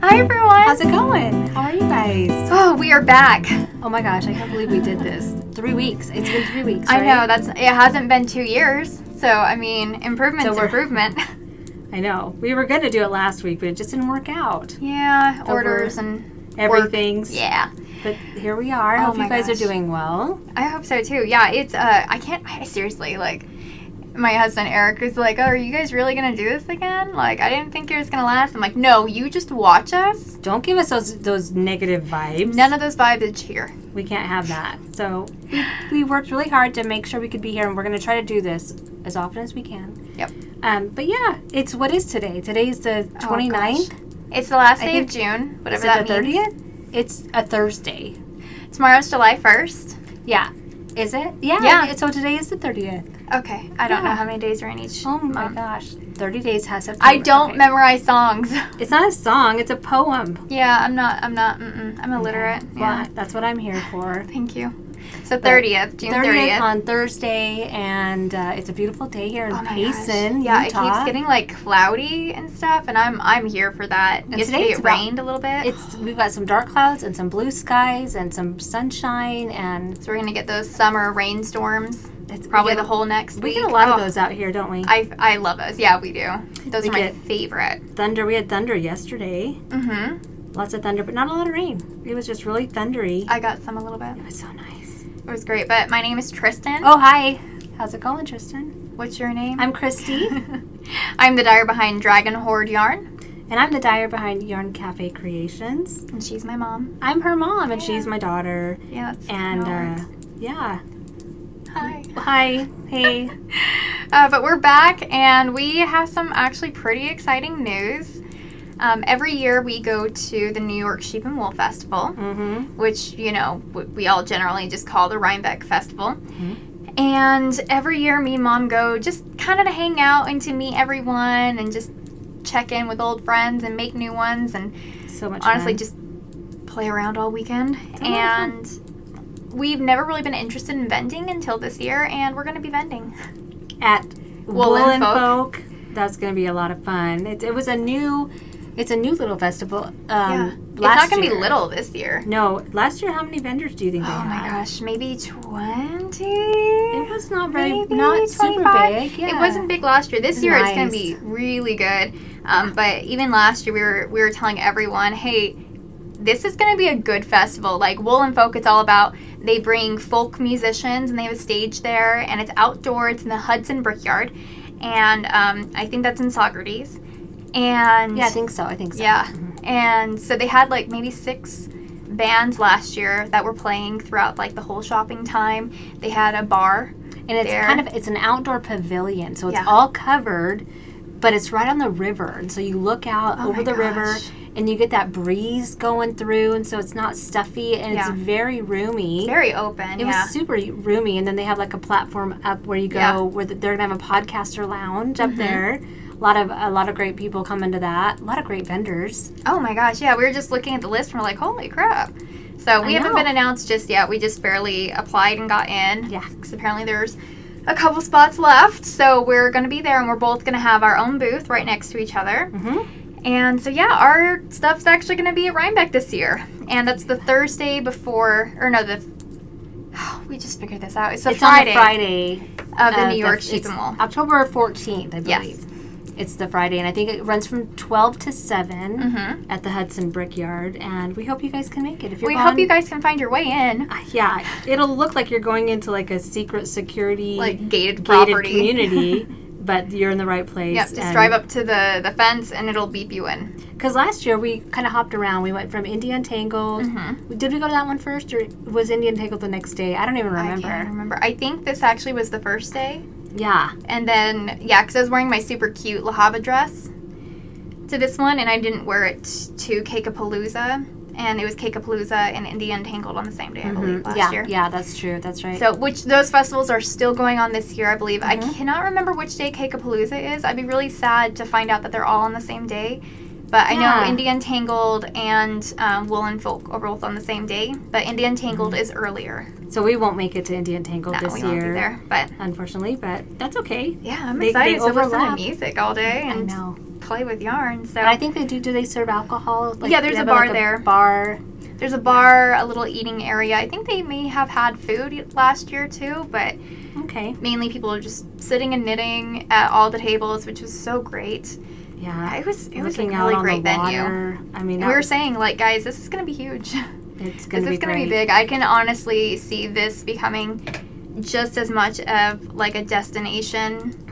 Hi, everyone. How's it going? How are you guys? Oh, we are back. Oh my gosh, I can't believe we did this. 3 weeks. It's been 3 weeks, I right? know, it hasn't been 2 years. So, I mean, improvement's improvement. I know. We were going to do it last week, but it just didn't work out. Yeah, orders and everything's. Yeah. But here we are. I hope you guys are doing well. I hope so, too. Yeah, it's, I seriously, my husband Eric was like, oh, are you guys really going to do this again? Like, I didn't think it was going to last. I'm like, no, you just watch us. Don't give us those negative vibes. None of those vibes here. We can't have that. So we worked really hard to make sure we could be here, and we're going to try to do this as often as we can. Yep. But yeah, what is today? Today's the 29th? It's the last day of June, whatever that means. Is it the 30th? It's a Thursday. Tomorrow's July 1st. Yeah. Is it? Yeah. Yeah. So today is the 30th. Okay. I don't know how many days are in each month. My gosh. 30 days has September. I don't memorize songs. It's not a song. It's a poem. Yeah, I'm illiterate. Okay. Yeah. Well, that's what I'm here for. Thank you. So 30th, June 30th. on Thursday, and it's a beautiful day here in Payson, Yeah, Utah. it keeps getting cloudy and stuff, and I'm here for that. And yesterday it rained a little bit. We've got some dark clouds and some blue skies and some sunshine, and so we're gonna get those summer rainstorms. It's probably the whole next week. We get a lot of those out here, don't we? I love those. Yeah, we do. Those are my favorite. Thunder. We had thunder yesterday. Mm-hmm. Lots of thunder, but not a lot of rain. It was just really thundery. I got some a little bit. It was so nice. It was great. But my name is Trysten. Oh, hi. How's it going, Trysten? What's your name? I'm Christy. I'm the dyer behind Hoard Yarn. And I'm the dyer behind Yarn Café Creations. And she's my mom. I'm her mom, and she's my daughter. Yeah, that's yeah. Hi. Hi. Hey. But we're back, and we have some actually pretty exciting news. Every year we go to the New York Sheep and Wool Festival, which, we all generally just call the Rhinebeck Festival. Mm-hmm. And every year me and Mom go just kind of to hang out and to meet everyone and just check in with old friends and make new ones. And so much honestly, fun. Just play around all weekend. And we've never really been interested in vending until this year, and we're going to be vending. At Wool and Folk. That's going to be a lot of fun. It's a new little festival. It's not going to be little this year. No. Last year, how many vendors do you think they had? Oh my gosh, maybe 20? It was not super big. Yeah. It wasn't big last year. This year it's going to be really good. But even last year we were telling everyone, hey, this is going to be a good festival. Like Wool and Folk, it's all about, they bring folk musicians and they have a stage there, and it's outdoors. It's in the Hudson Brickyard. And I think that's in Socrates. And yeah, I think so. Yeah. Mm-hmm. And so they had maybe 6 bands last year that were playing throughout the whole shopping time. They had a bar. And it's an outdoor pavilion. So it's all covered, but it's right on the river. And so you look out over the river and you get that breeze going through, and so it's not stuffy, and it's very roomy. It's very open. It was super roomy, and then they have a platform up where you go where they're gonna have a podcaster lounge up there. A lot of great people come into that. A lot of great vendors. Oh my gosh, yeah. We were just looking at the list and we're like, holy crap. So we haven't been announced just yet. We just barely applied and got in. Yeah. Because apparently there's a couple spots left. So we're going to be there, and we're both going to have our own booth right next to each other. Mm-hmm. And so, our stuff's actually going to be at Rhinebeck this year. And that's the Thursday before, we just figured this out. It's Friday. On the Friday of the New York Sheep and Wool. October 14th, I believe. Yes. It's the Friday, and I think it runs from 12 to 7 at the Hudson Brickyard, and we hope you guys can make it. If you're hope you guys can find your way in. Yeah, it'll look like you're going into a secret security gated property community, but you're in the right place. Yep, just drive up to the fence, and it'll beep you in. Because last year we kind of hopped around. We went from Indian Tangled. Mm-hmm. Did we go to that one first, or was Indian Tangled the next day? I don't even remember. I can't remember. I think this actually was the first day. Yeah. And then, because I was wearing my super cute La Havre dress to this one, and I didn't wear it to Cakapalooza. And it was Cakapalooza and Indian Tangled on the same day, I believe, last year. Yeah, that's true. That's right. So, those festivals are still going on this year, I believe. I cannot remember which day Cakapalooza is. I'd be really sad to find out that they're all on the same day. But I know Indian Tangled and Wool and Folk are both on the same day. But Indian Tangled is earlier. So we won't make it to Indian Tangled this year. No, we won't be there. But unfortunately, but that's okay. Yeah, I'm excited. So listen to music all day. I know. play with yarn. So and I think they do. Do they serve alcohol? Like, yeah, there's a bar there. Bar. There's a bar, a little eating area. I think they may have had food last year too, but mainly people are just sitting and knitting at all the tables, which was so great. Yeah, it was a really great venue. I mean, we were saying, like, guys, this is going to be huge. It's going to be going to be big. I can honestly see this becoming just as much of like a destination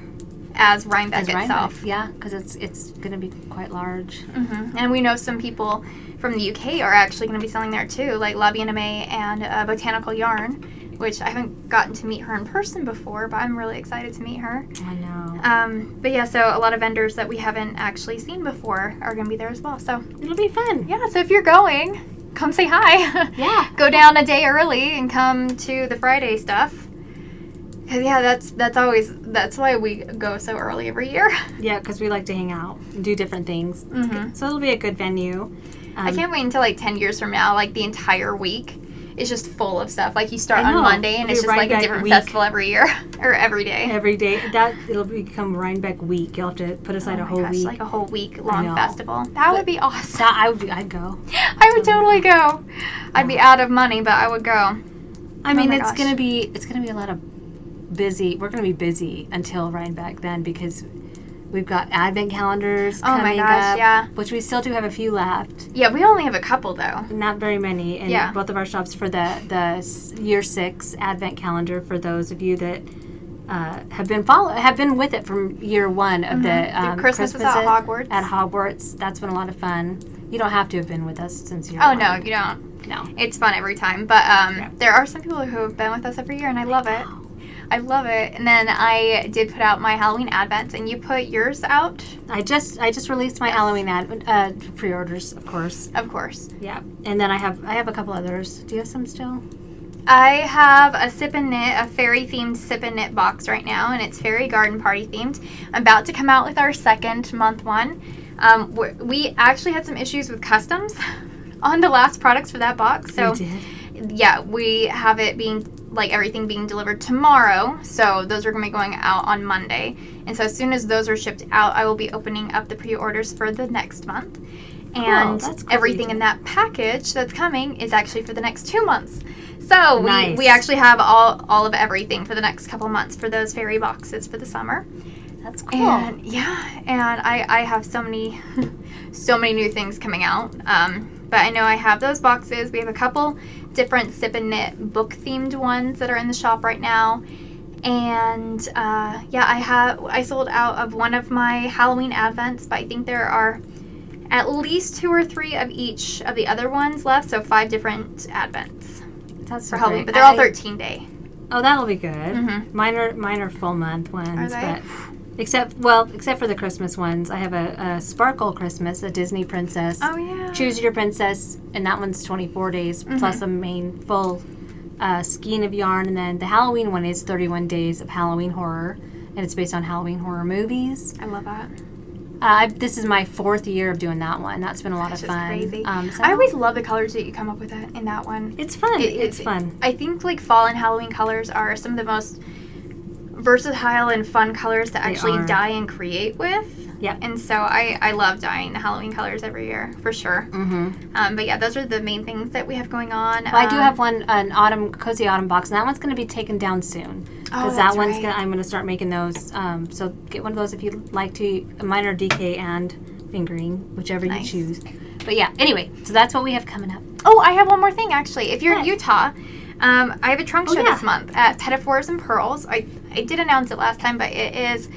as Rhinebeck itself. Yeah, because it's going to be quite large. Mm-hmm. And we know some people from the UK are actually going to be selling there too, like La Bien-Aimée and Botanical Yarn, which I haven't gotten to meet her in person before, but I'm really excited to meet her. I know. But yeah, so a lot of vendors that we haven't actually seen before are going to be there as well. So it'll be fun. Yeah, so if you're going, come say hi. Yeah. Go down a day early and come to the Friday stuff. Cause yeah, that's why we go so early every year. Yeah, because we like to hang out and do different things. Mm-hmm. So it'll be a good venue. I can't wait until like 10 years from now, like the entire week is just full of stuff. Like you start on Monday and it's just like a different festival every year or every day. Every day. It'll become Rhinebeck week. You'll have to put aside a whole week. Like a whole week long festival. That would be awesome. I'd go. I would totally go. I'd be out of money, but I would go. I mean, it's gonna be a lot of busy. We're gonna be busy until Rhinebeck then because we've got advent calendars coming up, yeah. Which we still do have a few left. Yeah, we only have a couple though. Not very many. And both of our shops for the year 6 advent calendar for those of you that have been with it from year 1 of the Christmas at Hogwarts. At Hogwarts, that's been a lot of fun. You don't have to have been with us since year 1. No, you don't. No, it's fun every time. But there are some people who have been with us every year, and I love it. I love it. And then I did put out my Halloween advents, and you put yours out. I just released my Halloween pre-orders, of course. Of course. Yeah. And then I have a couple others. Do you have some still? I have a Sip and Knit, a fairy themed Sip and Knit box right now, and it's fairy garden party themed. I'm about to come out with our 2nd month one. We actually had some issues with customs on the last products for that box. So we did? Yeah, we have it being like everything being delivered tomorrow, so those are going to be going out on Monday. And so as soon as those are shipped out, I will be opening up the pre-orders for the next month. And everything in that package that's coming is actually for the next 2 months. So we actually have all of everything for the next couple months for those fairy boxes for the summer. That's cool. And I have so many new things coming out. But I know I have those boxes. We have a couple different Sip and Knit book themed ones that are in the shop right now. And I sold out of one of my Halloween advents, but I think there are at least 2 or 3 of each of the other ones left. So 5 different advents for Halloween, but they're all 13-day. Oh, that'll be good. Mm-hmm. Mine are full month ones, are they? But except for the Christmas ones. I have a Sparkle Christmas, a Disney princess. Oh yeah. Choose Your Princess, and that one's 24 days plus a main full skein of yarn, and then the Halloween one is 31 days of Halloween horror, and it's based on Halloween horror movies. I love that. This is my 4th year of doing that one. That's been a lot of fun. Crazy. I always love the colors that you come up with in that one. It's fun. It's fun. I think like fall and Halloween colors are some of the most versatile and fun colors to actually dye and create with. Yeah. And so I love dyeing the Halloween colors every year, for sure. Mm-hmm. But yeah, those are the main things that we have going on. Well, I do have an cozy autumn box, and that one's going to be taken down soon. Because I'm going to start making those. So get one of those if you'd like to. Mine are DK and fingering, whichever you choose. But yeah, anyway, so that's what we have coming up. Oh, I have one more thing, actually. If you're in Utah, I have a trunk show this month at Pettifours and Pearls. I did announce it last time, but it is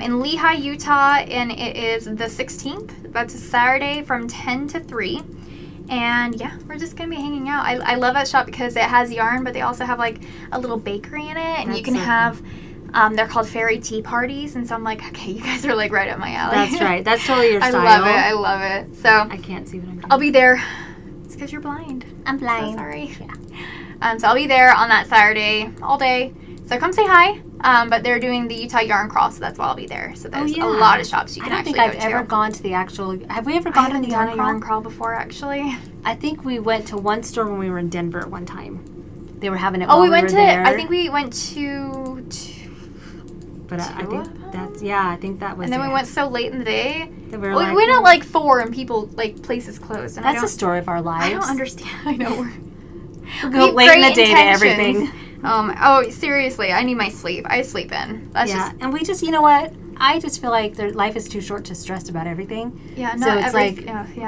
in Lehigh, Utah, and it is the 16th. That's a Saturday from 10 to 3. And yeah, we're just going to be hanging out. I love that shop because it has yarn, but they also have like a little bakery in it. And you can have, they're called fairy tea parties. And so I'm like, okay, you guys are like right up my alley. That's right. That's totally your style. I love it. So I can't see what I'm doing. I'll be there. It's because you're blind. I'm blind. So sorry. Yeah. So I'll be there on that Saturday all day. So come say hi. But they're doing the Utah Yarn Crawl, so that's why I'll be there. So there's a lot of shops you can actually go to. I don't think I've ever gone to the actual... Have we ever gone to the Yarn Crawl before, actually? I think we went to one store when we were in Denver one time. They were having it we went to... there. I think we went to... But I think that's... Yeah, I think that was And then we went so late in the day... We were went at like 4 and people like places closed. And that's the story of our lives. I don't understand. I know we'll go late in the day to everything. Seriously, I need my sleep. I sleep in. And we just, you know what? I just feel like life is too short to stress about everything. Yeah, so it's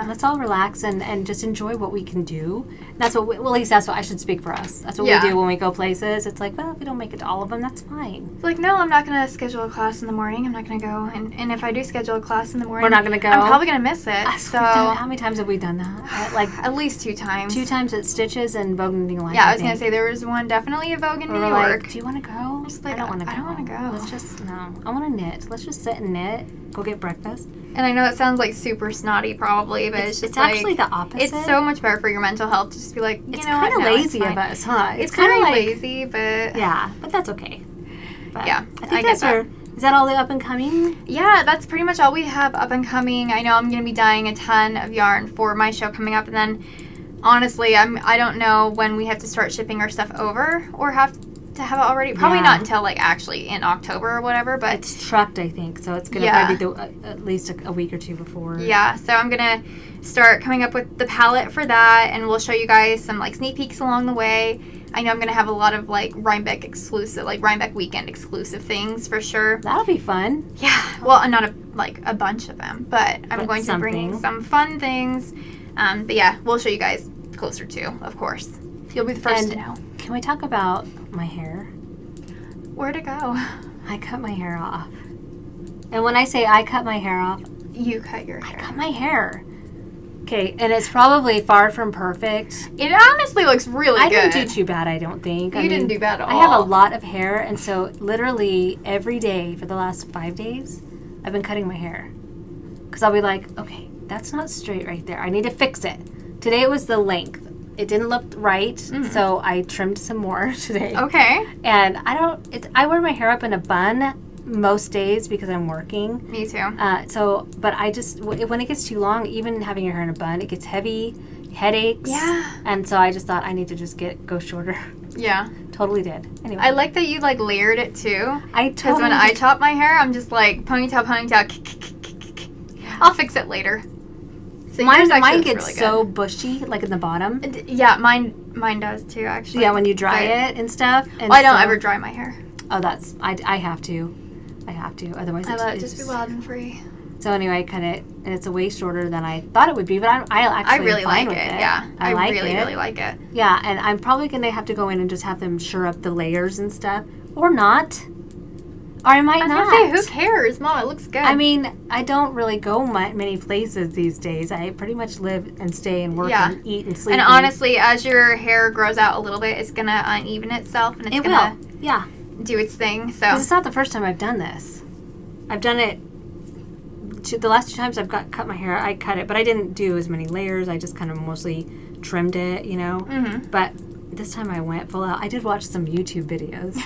let's all relax and just enjoy what we can do. That's what, at least that's what I should speak for us. That's what we do when we go places. It's like, well, if we don't make it to all of them, that's fine. It's like, no, I'm not going to schedule a class in the morning. I'm not going to go. And if I do schedule a class in the morning, we're not going to go. I'm probably going to miss it. So how many times have we done that? At least 2 times. 2 times at Stitches and Vogue Knitting Line. Yeah, I was going to say there was one definitely a Vogue in New York. Like, do you want to go? I don't want to go. I don't want to go. Let's just, no. I want to knit. Let's just sit and knit. Go get breakfast. And I know it sounds like super snotty probably, but it's just like... It's actually the opposite. It's so much better for your mental health to just be like, you know what? It's kind of lazy of us, huh? It's kind of like, lazy, but... Yeah, but that's okay. But yeah, I think that's our... Is that all the up and coming? Yeah, that's pretty much all we have up and coming. I know I'm going to be dyeing a ton of yarn for my show coming up, and then honestly, I don't know when we have to start shipping our stuff over or have to have it already. Probably not until like actually in October or whatever, but it's trucked, I think, so it's gonna probably be at least a week or 2 before. Yeah, so I'm gonna start coming up with the palette for that, and we'll show you guys some like sneak peeks along the way. I know I'm gonna have a lot of like Rhinebeck exclusive, like Rhinebeck weekend exclusive things for sure. That'll be fun. Yeah, well, not a bunch of them, but I'm going to bring some fun things. But yeah, we'll show you guys closer to, of course. You'll be the first to know. Can we talk about my hair? Where'd it go? I cut my hair off. And when I say I cut my hair off... You cut your hair. I cut my hair. Okay, and it's probably far from perfect. It honestly looks really good. I didn't do too bad, I don't think. You didn't do bad at all. I have a lot of hair, and so literally every day for the last 5 days, I've been cutting my hair. Because I'll be like, okay, that's not straight right there. I need to fix it. Today it was the length. It didn't look right, so I trimmed some more today. Okay. And I wear my hair up in a bun most days because I'm working. Me too. But I just, when it gets too long, even having your hair in a bun, it gets heavy, headaches. Yeah. And so I just thought I need to just go shorter. Yeah. Totally did. Anyway. I like that you like layered it too. Because when I chop my hair, I'm just like ponytail. I'll fix it later. So mine gets really so bushy, like in the bottom. Yeah, mine does too, actually. Yeah, when you dry it and stuff. And I don't ever dry my hair. Oh, I have to. Otherwise, I let it just be wild and free. So anyway, I cut it, and it's a way shorter than I thought it would be. But I really like it. Yeah, I really like it. Yeah, and I'm probably gonna have to go in and just have them sure up the layers and stuff, or not. Or I might not. I was going to say, who cares? Mom, it looks good. I mean, I don't really go many places these days. I pretty much live and stay and work and eat and sleep. And honestly, as your hair grows out a little bit, it's going to uneven itself. And it's going to do its thing. So it's not the first time I've done this. I've done it. The last 2 times I've cut my hair, I cut it. But I didn't do as many layers. I just kind of mostly trimmed it, you know. Mm-hmm. But this time I went full out. I did watch some YouTube videos.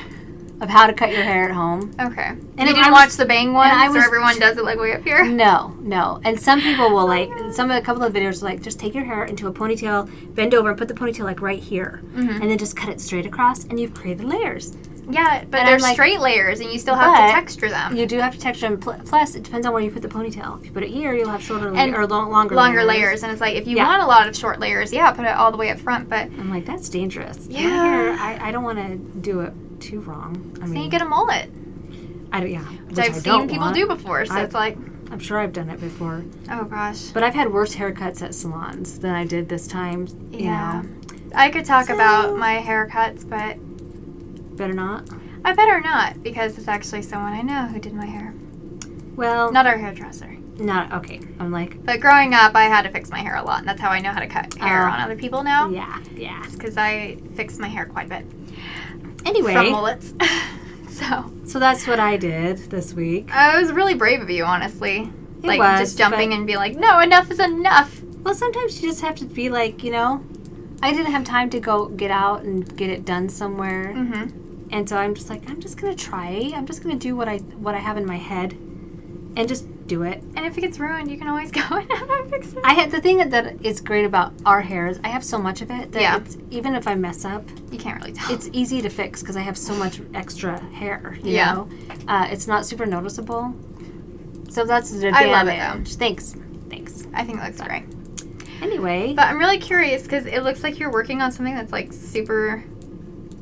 Of how to cut your hair at home. Okay. And you didn't watch the bang ones where everyone does it like way up here? No. And some people will a couple of videos are like, just take your hair into a ponytail, bend over and put the ponytail like right here. Mm-hmm. And then just cut it straight across and you've created layers. Yeah, but they're straight layers and you still have to texture them. You do have to texture them. Plus, it depends on where you put the ponytail. If you put it here, you'll have shorter or longer layers. And it's like, if you want a lot of short layers, put it all the way up front. But I'm like, that's dangerous. Yeah. My hair, I don't want to do it too wrong. So you get a mullet. Which I've seen people do before, so it's like... I'm sure I've done it before. Oh, gosh. But I've had worse haircuts at salons than I did this time, you know. I could talk about my haircuts, but... Better not? I better not, because it's actually someone I know who did my hair. Well... Not our hairdresser. Not, okay. I'm like... But growing up, I had to fix my hair a lot, and that's how I know how to cut hair on other people now. Yeah. Because I fixed my hair quite a bit. Anyway. From mullets. So that's what I did this week. It was really brave of you, honestly. It was, just jumping and be like, no, enough is enough. Well, sometimes you just have to be like, you know, I didn't have time to go get out and get it done somewhere. Mm-hmm. And so I'm just like, I'm just going to try. I'm just going to do what I have in my head and just do it. And if it gets ruined, you can always go and fix it. The thing that is great about our hair is I have so much of it that even if I mess up, you can't really tell. It's easy to fix because I have so much extra hair, you know? It's not super noticeable. So that's the advantage. I love it, though. Thanks. I think that looks great. Anyway. But I'm really curious because it looks like you're working on something that's like super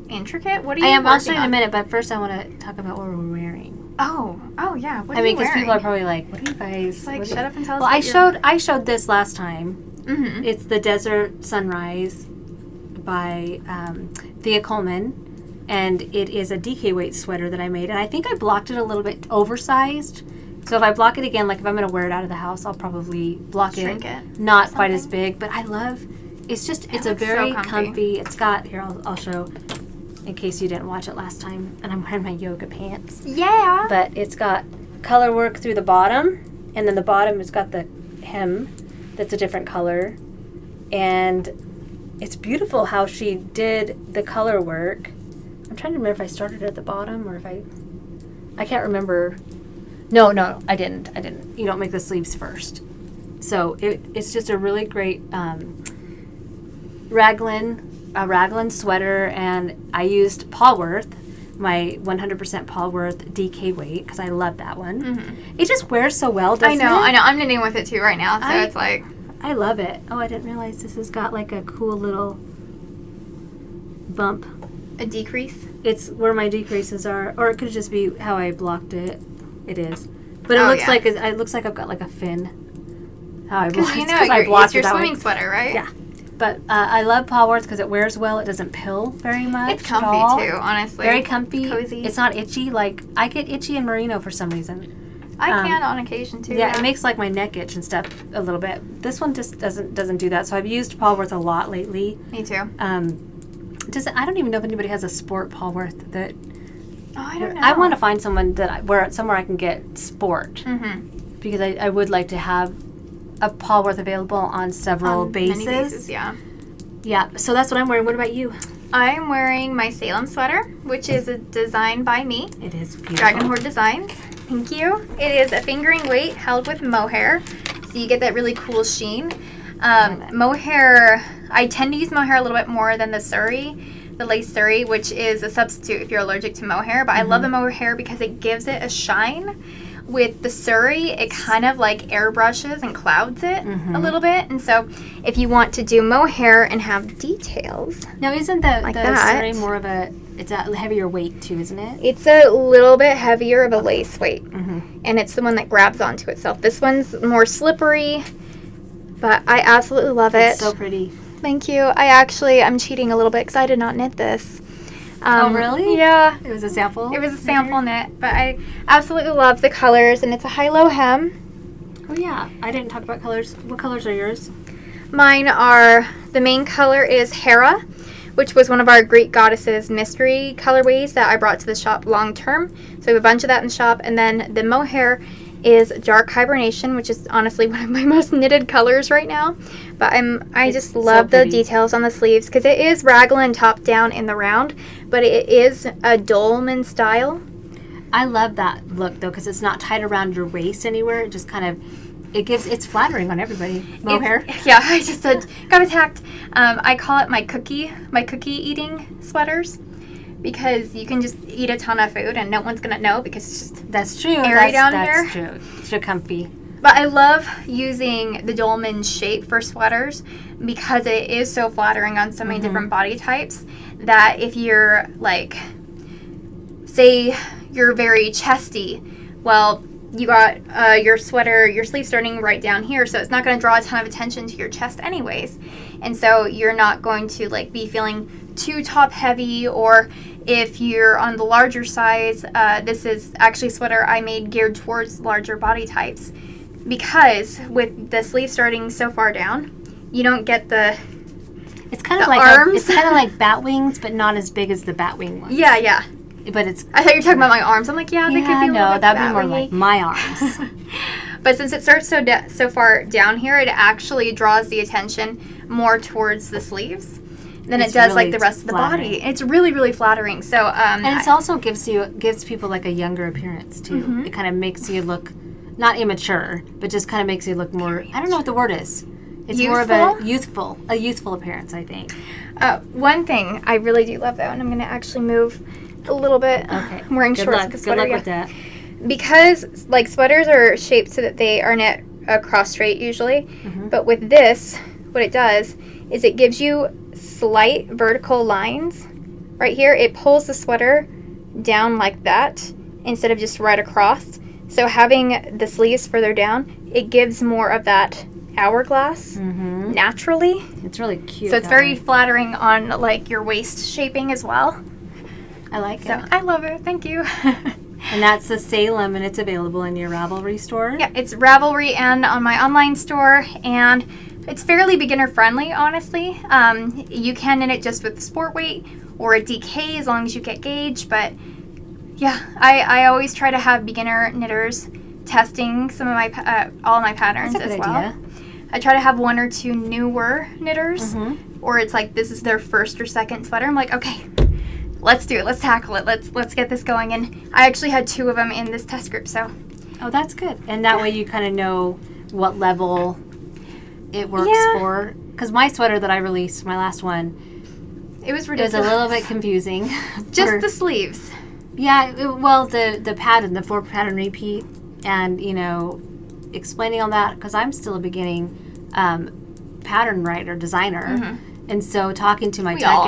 intricate. What are you working on? I'll show you in a minute, but first I want to talk about what we're wearing. Oh yeah. What are you wearing? Because people are probably like, what are you guys? Like, shut up and tell us. Well, I showed this last time. Mm-hmm. It's the Desert Sunrise by Thea Coleman, and it is a DK weight sweater that I made, and I think I blocked it a little bit oversized. So if I block it again, like if I'm going to wear it out of the house, I'll probably shrink it. Not quite as big, but I love. It's a very so comfy. It's got here. I'll show. In case you didn't watch it last time, and I'm wearing my yoga pants. Yeah. But it's got color work through the bottom, and then the bottom has got the hem that's a different color. And it's beautiful how she did the color work. I'm trying to remember if I started at the bottom or if I can't remember. No, I didn't. You don't make the sleeves first. So it's just a really great raglan sweater, and I used Paulworth, my 100% Paulworth DK weight, because I love that one. Mm-hmm. It just wears so well, doesn't it? I know. I'm knitting with it too right now, so it's like... I love it. Oh, I didn't realize this has got like a cool little bump. A decrease? It's where my decreases are, or it could just be how I blocked it. It is. But it looks like I've got like a fin. How I blocked it. Because it's your swimming sweater, right? Yeah. But I love Paulworth because it wears well. It doesn't pill very much. It's comfy too, honestly. Very comfy. Cozy. It's not itchy. Like, I get itchy in merino for some reason. I can on occasion too. Yeah, it makes like my neck itch and stuff a little bit. This one just doesn't do that. So I've used Paulworth a lot lately. Me too. I don't even know if anybody has a sport Paulworth that. Oh, I don't know. I want to find someone somewhere I can get sport. Mm-hmm. Because I would like to have a Paulworth available on several bases. Many bases, yeah. Yeah, so that's what I'm wearing. What about you? I'm wearing my Salem sweater, which is a design by me. It is beautiful. Dragon Hoard Designs. Thank you. It is a fingering weight held with mohair, so you get that really cool sheen. Mohair, I tend to use mohair a little bit more than the lace surrey, which is a substitute if you're allergic to mohair, but I love the mohair because it gives it a shine. With the surrey, it kind of like airbrushes and clouds it a little bit. And so if you want to do mohair and have details. Now, isn't the surrey more of it's a heavier weight too, isn't it? It's a little bit heavier of a lace weight. Mm-hmm. And it's the one that grabs onto itself. This one's more slippery, but I absolutely love it. It's so pretty. Thank you. I'm cheating a little bit because I did not knit this. Oh, really? Yeah. It was a sample? It was a sample knit, but I absolutely love the colors, and it's a high-low hem. Oh, yeah. I didn't talk about colors. What colors are yours? Mine are, the main color is Hera, which was one of our Greek goddesses mystery colorways that I brought to the shop long-term. So we have a bunch of that in the shop, and then the mohair is Dark Hibernation, which is honestly one of my most knitted colors right now. But I just love the details on the sleeves because it is raglan top down in the round, but it is a dolman style. I love that look though because it's not tied around your waist anywhere. It just kind of it's flattering on everybody. Mohair. Yeah, I just got attacked. I call it my cookie eating sweaters. Because you can just eat a ton of food and no one's going to know because it's just that's true. Airy down here. That's true. It's so comfy. But I love using the dolman shape for sweaters because it is so flattering on so many different body types that if you're like, say you're very chesty, well, you got your sweater, your sleeve starting right down here, so it's not going to draw a ton of attention to your chest anyways. And so you're not going to like be feeling too top heavy, or if you're on the larger size, this is actually a sweater I made geared towards larger body types because with the sleeve starting so far down, you don't get it's kind of like arms. It's kind of like bat wings, but not as big as the bat wing ones. Yeah. But it's. I thought you were talking about my arms. I'm like, they could be a little bit that'd be more like my arms. But since it starts so far down here, it actually draws the attention more towards the sleeves than it does like the rest of the body. It's really, really flattering. So and it also gives people like a younger appearance too. It kind of makes you look not immature, but just kind of makes you look more. I don't know what the word is. It's youthful? More of a youthful appearance, I think. One thing I really do love though, and I'm going to actually move a little bit. Okay. I'm wearing shorts. Good luck with that. because like sweaters are shaped so that they are knit across straight usually, but with this, what it does is it gives you slight vertical lines right here. It pulls the sweater down like that instead of just right across. So having the sleeves further down, it gives more of that hourglass naturally. It's really cute. So it's very flattering on like your waist shaping as well. I like it. So I love it. Thank you. And that's the Salem, and it's available in your Ravelry store. Yeah, it's Ravelry and on my online store, and it's fairly beginner friendly, honestly. You can knit it just with sport weight or a DK as long as you get gauge, but yeah, I always try to have beginner knitters testing some of my all my patterns as well. Idea. I try to have one or two newer knitters, or it's like this is their first or second sweater. I'm like, okay, let's do it. Let's tackle it. Let's get this going. And I actually had 2 of them in this test group, so. Oh, that's good. And that way you kind of know what level it works for. Because my sweater that I released, my last one, it was ridiculous. It was a little bit confusing. Just the sleeves. Yeah, well, the pattern, the 4 pattern repeat, and, you know, explaining all that, because I'm still a beginning pattern writer, designer. And so talking to my tech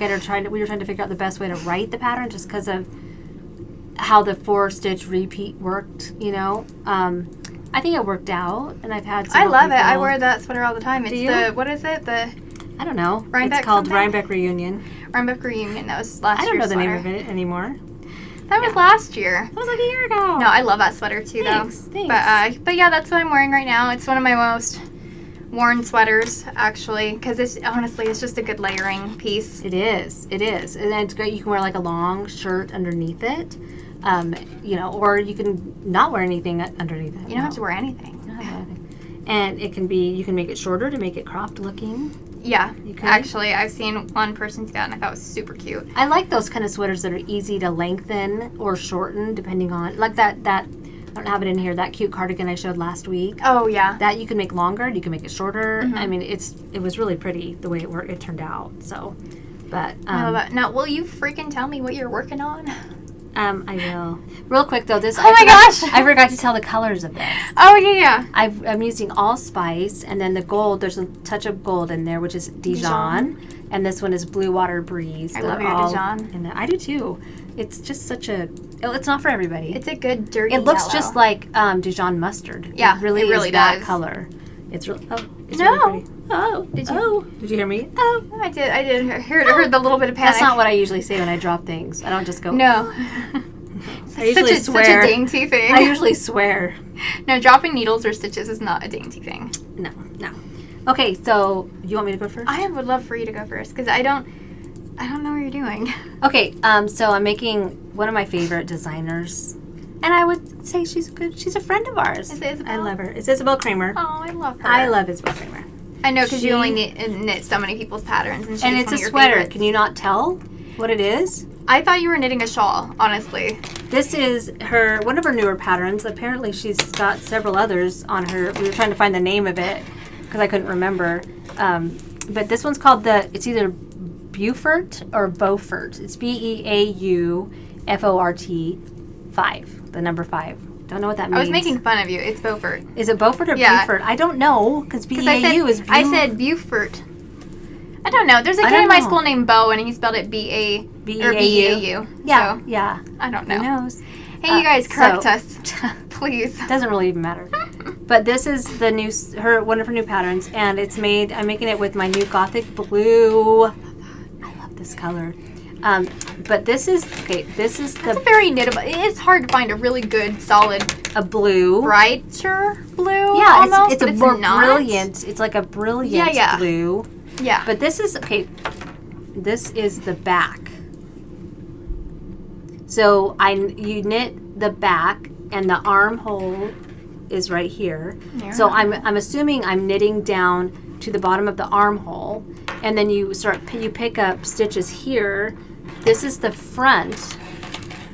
editor, we were trying to figure out the best way to write the pattern just because of how the 4-stitch repeat worked, you know. I think it worked out, and I've had I love it. I wear that sweater all the time. It's the, what is it? I don't know. Rhinebeck it's called something? Rhinebeck Reunion. Rhinebeck Reunion. That was last year's I don't know the sweater. name of it anymore. That was last year. That was like a year ago. No, I love that sweater too, Thanks. But yeah, that's what I'm wearing right now. It's one of my most worn sweaters, actually, because it's just a good layering piece. It is, and it's great. You can wear like a long shirt underneath it, you know, or you can not wear anything underneath it. You don't have to wear anything. And it can be, you can make it shorter to make it cropped looking. Yeah, actually, I've seen one person do that, and I thought it was super cute. I like those kind of sweaters that are easy to lengthen or shorten, depending on, like that I don't have it in here, that cute cardigan I showed last week. Oh, yeah. That you can make longer, you can make it shorter. I mean, it was really pretty the way it turned out, so. But, I love it. Now, will you freaking tell me what you're working on? I will. Real quick, though, this. Oh my gosh! I forgot to tell the colors of this. Oh, yeah. I'm using allspice, and then the gold, there's a touch of gold in there, which is Dijon. And this one is Blue Water Breeze. I love your Dijon. I do, too. It's just such a... It's not for everybody. It's a good dirty It looks yellow. just like Dijon mustard. Yeah, it really does. is that color. It's really... Oh, it's no. really pretty. Oh, did you? Oh, did you hear me? Oh, I did. I heard the little bit of panic. That's not what I usually say when I drop things. I don't just go... No. I usually swear. Such a dainty thing. I usually swear. No, dropping needles or stitches is not a dainty thing. No. Okay, so you want me to go first? I would love for you to go first because I don't know what you're doing. Okay, so I'm making one of my favorite designers, and I would say she's a friend of ours. Is it Isabell? I love her. It's Isabell Kraemer. Oh, I love her. I love Isabell Kraemer. I know because you only knit so many people's patterns, and she's and it's one a of your sweater. favorites. Can you not tell what it is? I thought you were knitting a shawl, honestly. This is one of her newer patterns. Apparently, she's got several others on her. We were trying to find the name of it because I couldn't remember. But this one's called it's either Beaufort or Beaufort. It's BEAUFORT 5, the number 5. Don't know what that means. I was making fun of you. It's Beaufort. Is it Beaufort or Beaufort? I don't know because BEAU is I said Beaufort. I don't know. There's a kid in my school named Bo, and he spelled it B-A-U. Yeah, so, yeah. I don't know. Who knows? Hey, you guys, correct us, please. It doesn't really even matter. But this is one of her new patterns, and I'm making it with my new Gothic blue. I love this color. But this is It's a very knittable. It is hard to find a really good, solid, blue. brighter blue. Yeah, almost, it's a more brilliant. It's like a brilliant blue. Yeah. But this is This is the back. So you knit the back, and the armhole is right here. Yeah. So I'm assuming I'm knitting down to the bottom of the armhole, and then you pick up stitches here. This is the front,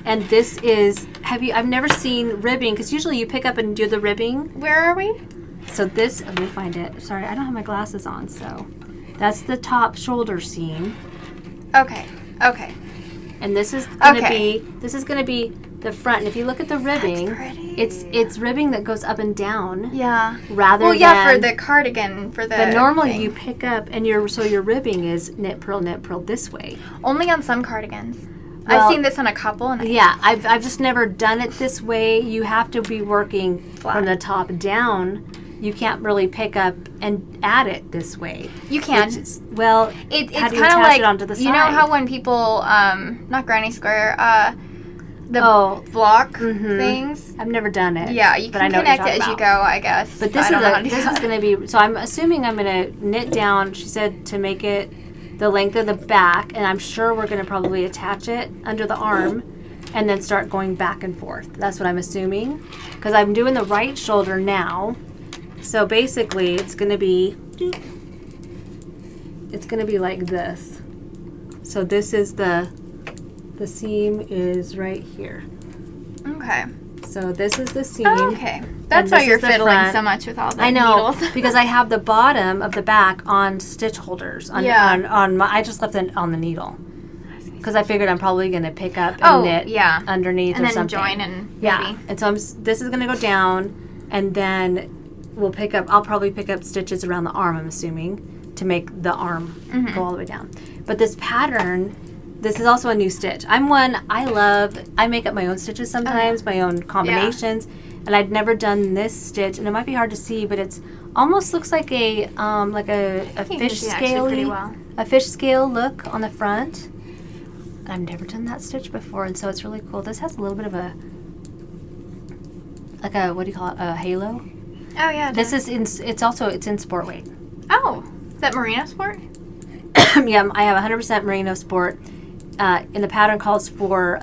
and this is I've never seen ribbing, because usually you pick up and do the ribbing. Where are we? So let me find it. Sorry, I don't have my glasses on. So that's the top shoulder seam. Okay. And this is gonna be the front. And if you look at the ribbing, it's ribbing that goes up and down. Yeah. Rather than... for the cardigan, for the... But normally you pick up, and your ribbing is knit, purl this way. Only on some cardigans. Well, I've seen this on a couple. And I've just never done it this way. You have to be working from the top down. You can't really pick up and add it this way. You can. It's kind of like, it onto the side? You know how when people, not granny square, block things? I've never done it. Yeah, you can connect it as you go, I guess. But this is going to be, so I'm assuming I'm going to knit down, she said, to make it the length of the back, and I'm sure we're going to probably attach it under the arm and then start going back and forth. That's what I'm assuming, because I'm doing the right shoulder now. So basically it's going to be like this. So this is the seam is right here. Okay. So this is the seam. Oh, okay. That's why you're fiddling so much with all the needles. Because I have the bottom of the back on stitch holders. I just left it on the needle. Because I figured I'm probably going to pick up and knit underneath and or something. And then join and maybe. And so this is going to go down, and then I'll probably pick up stitches around the arm, I'm assuming, to make the arm go all the way down. But this pattern, this is also a new stitch. I make up my own stitches sometimes, my own combinations, and I'd never done this stitch, and it might be hard to see, but it's almost looks like a fish scale look on the front. I've never done that stitch before, and so it's really cool. This has a little bit of a what do you call it? A halo. Oh yeah. This is it's in sport weight. Oh, is that merino sport? Yeah, I have 100% merino sport. And the pattern calls for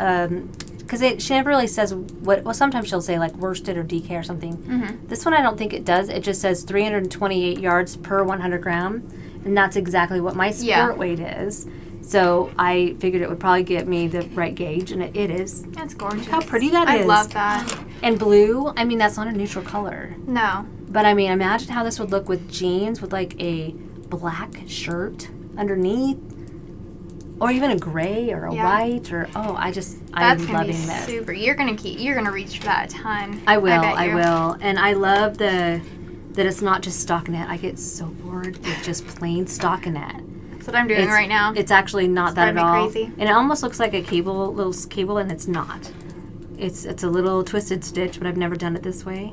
because she never really says what. Well, sometimes she'll say like worsted or DK or something. Mm-hmm. This one I don't think it does. It just says 328 yards per 100 gram, and that's exactly what my sport weight is. So I figured it would probably get me the right gauge, and it is. That's gorgeous. How pretty that is. I love that. And blue, I mean, that's not a neutral color. No. But I mean, imagine how this would look with jeans with like a black shirt underneath, or even a gray or a white, or I'm loving this. Super. You're gonna reach for that a ton. I will. And I love that it's not just stockinette. I get so bored with just plain stockinette. That's what I'm doing right now. It's actually not that at all. Crazy. And it almost looks like a little cable, and it's not. It's a little twisted stitch, but I've never done it this way.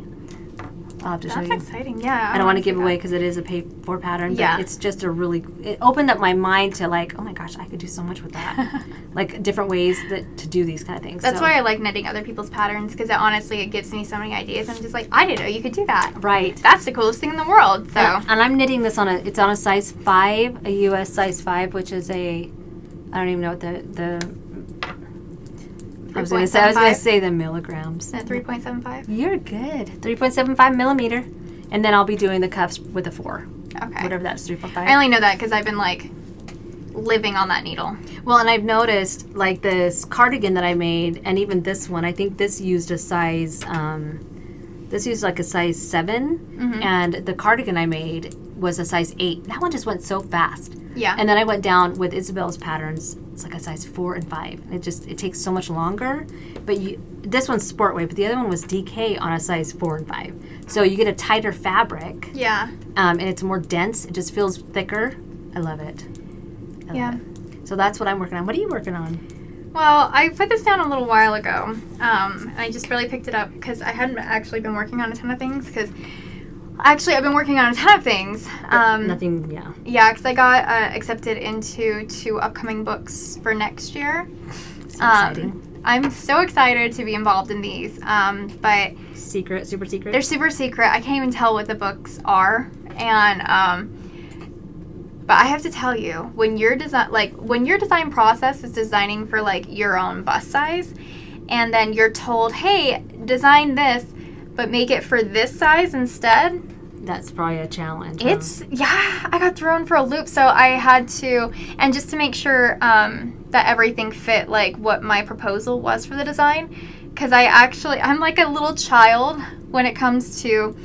I'll have to show you. That's exciting, yeah. I don't want to give away because it is a pay-for pattern, but it's just it opened up my mind to like, oh my gosh, I could do so much with that. Like different ways to do these kind of things. That's why I like knitting other people's patterns, because it gives me so many ideas. I'm just like, I didn't know you could do that. Right. That's the coolest thing in the world. So. And I'm knitting this it's on a size 5, a US size 5, which is I don't even know what the I was going to say the milligrams. 3.75? You're good. 3.75 millimeter. And then I'll be doing the cuffs with a 4. Okay. Whatever that's, 3.5. I only know that because I've been, living on that needle. Well, and I've noticed, this cardigan that I made, and even this one, I think this used a size, a size 7. Mm-hmm. And the cardigan I made was a size 8. That one just went so fast. Yeah. And then I went down with Isabell's patterns. It's like a size 4 and 5. It takes so much longer. But this one's sport weight, but the other one was DK on a size 4 and 5. So you get a tighter fabric. Yeah. And it's more dense. It just feels thicker. I love it. I love it. So that's what I'm working on. What are you working on? Well, I put this down a little while ago. I just really picked it up because I hadn't actually been working on a ton of things. I've been working on a ton of things. Nothing, yeah. Yeah, because I got accepted into 2 upcoming books for next year. So exciting. I'm so excited to be involved in these. But super secret? They're super secret. I can't even tell what the books are. And but I have to tell you, when your design process is designing for your own bust size, and then you're told, hey, design this, but make it for this size instead. That's probably a challenge. I got thrown for a loop, so I had to, and just to make sure that everything fit what my proposal was for the design, because I'm like a little child when it comes to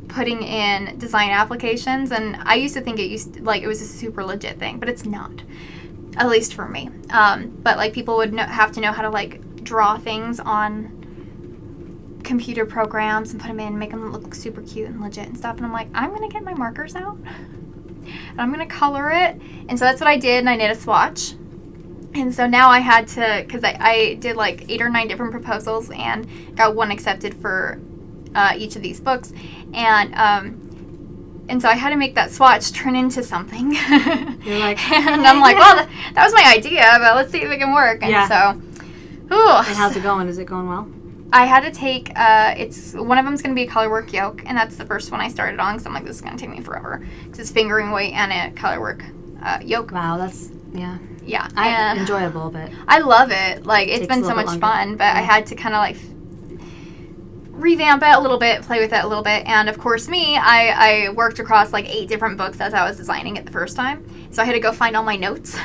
putting in design applications, and I used to think it was a super legit thing, but it's not, at least for me. But people would have to know how to draw things on computer programs and put them in, make them look super cute and legit and stuff. And I'm like, I'm going to get my markers out and I'm going to color it. And so that's what I did, and I did a swatch. And so now I had to, because I did like 8 or 9 different proposals and got one accepted for each of these books. And so I had to make that swatch turn into something. You're like, and I'm like, well, that was my idea, but let's see if it can work. And so, and how's it going? Is it going well? I had to take, one of them's going to be a colorwork yoke, and that's the first one I started on, because I'm like, this is going to take me forever, because it's fingering weight and a colorwork yoke. Wow, that's, Yeah. Enjoyable, but I love it. Like, it's been so much fun, but I had to kind of like revamp it a little bit, play with it a little bit, and of course I worked across like 8 different books as I was designing it the first time, so I had to go find all my notes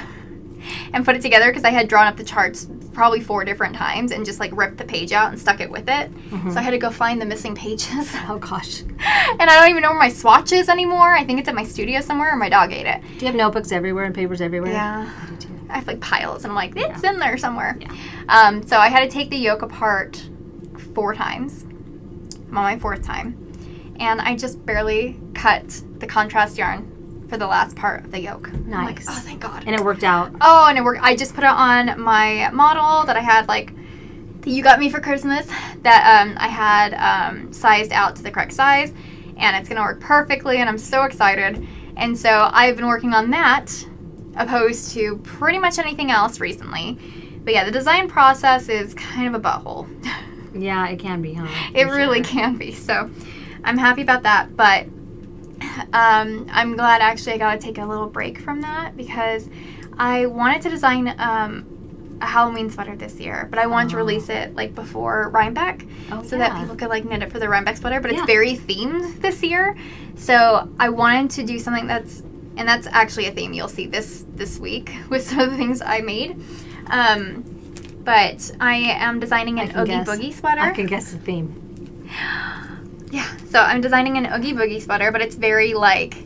and put it together, because I had drawn up the charts probably 4 different times and just like ripped the page out and stuck it with it. So I had to go find the missing pages. Oh gosh. And I don't even know where my swatch is anymore. I think it's at my studio somewhere, or my dog ate it. Do you have notebooks everywhere and papers everywhere? Yeah. I do too. I have like piles, and I'm like, it's in there somewhere. Yeah. So I had to take the yoke apart 4 times. I'm on my 4th time. And I just barely cut the contrast yarn for the last part of the yoke. Nice. I'm like, oh, thank God. And it worked out. Oh, and it worked. I just put it on my model that I had, like, that you got me for Christmas, that I had sized out to the correct size. And it's going to work perfectly, and I'm so excited. And so I've been working on that, opposed to pretty much anything else recently. But yeah, the design process is kind of a butthole. Yeah, it can be, huh? It really can be. So I'm happy about that. But I'm glad actually I got to take a little break from that, because I wanted to design a Halloween sweater this year, but I wanted to release it like before Rhinebeck, that people could like knit it for the Rhinebeck sweater. But it's very themed this year, so I wanted to do something that's actually a theme you'll see this week with some of the things I made. But I am designing an Oogie Boogie sweater. I can guess the theme. Yeah, so I'm designing an Oogie Boogie sweater, but it's very like,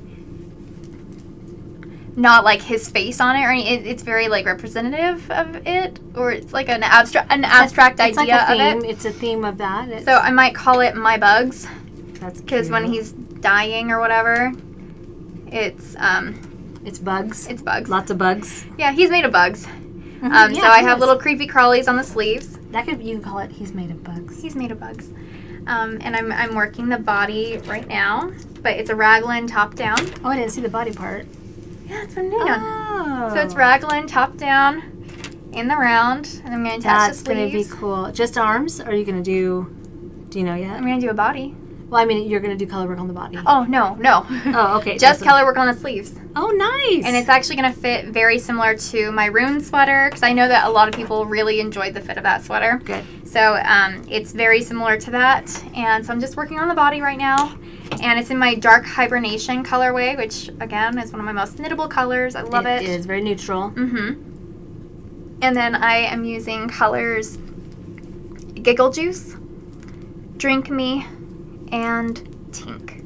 not like his face on it or anything. It's very like representative of it, or it's like an abstract idea like a theme. of it. It's a theme of that. So I might call it My Bugs. That's because when he's dying or whatever, it's bugs. It's bugs. Lots of bugs. Yeah, he's made of bugs. So I have little creepy crawlies on the sleeves. You can call it He's Made of Bugs. He's made of bugs. And I'm working the body right now, but it's a raglan top down. Oh, I didn't see the body part. Yeah, that's what I'm doing. Oh. So it's raglan top down in the round, and I'm going to attach the sleeves. That's going to be cool. Just arms? Or are you going to do you know yet? I'm going to do a body. Well, I mean, you're going to do color work on the body. Oh, no. Oh, okay. Just color work on the sleeves. Oh, nice. And it's actually going to fit very similar to my Rune sweater, because I know that a lot of people really enjoyed the fit of that sweater. Good. So it's very similar to that. And so I'm just working on the body right now. And it's in my dark hibernation colorway, which, again, is one of my most knittable colors. I love it. It is very neutral. Mm-hmm. And then I am using colors Giggle Juice, Drink Me, and Tink.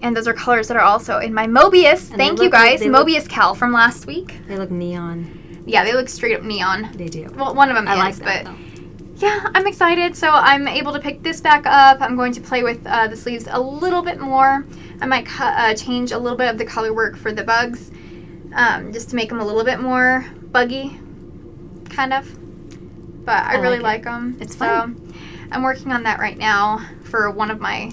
And those are colors that are also in my Mobius. And thank you guys. Mobius Cowl from last week. They look neon. Yeah, they look straight up neon. They do. Well, one of them I is, like that, but yeah, I'm excited. So I'm able to pick this back up. I'm going to play with the sleeves a little bit more. I might change a little bit of the color work for the bugs, just to make them a little bit more buggy, kind of. But I really like them. It's fun. So I'm working on that right now for one of my.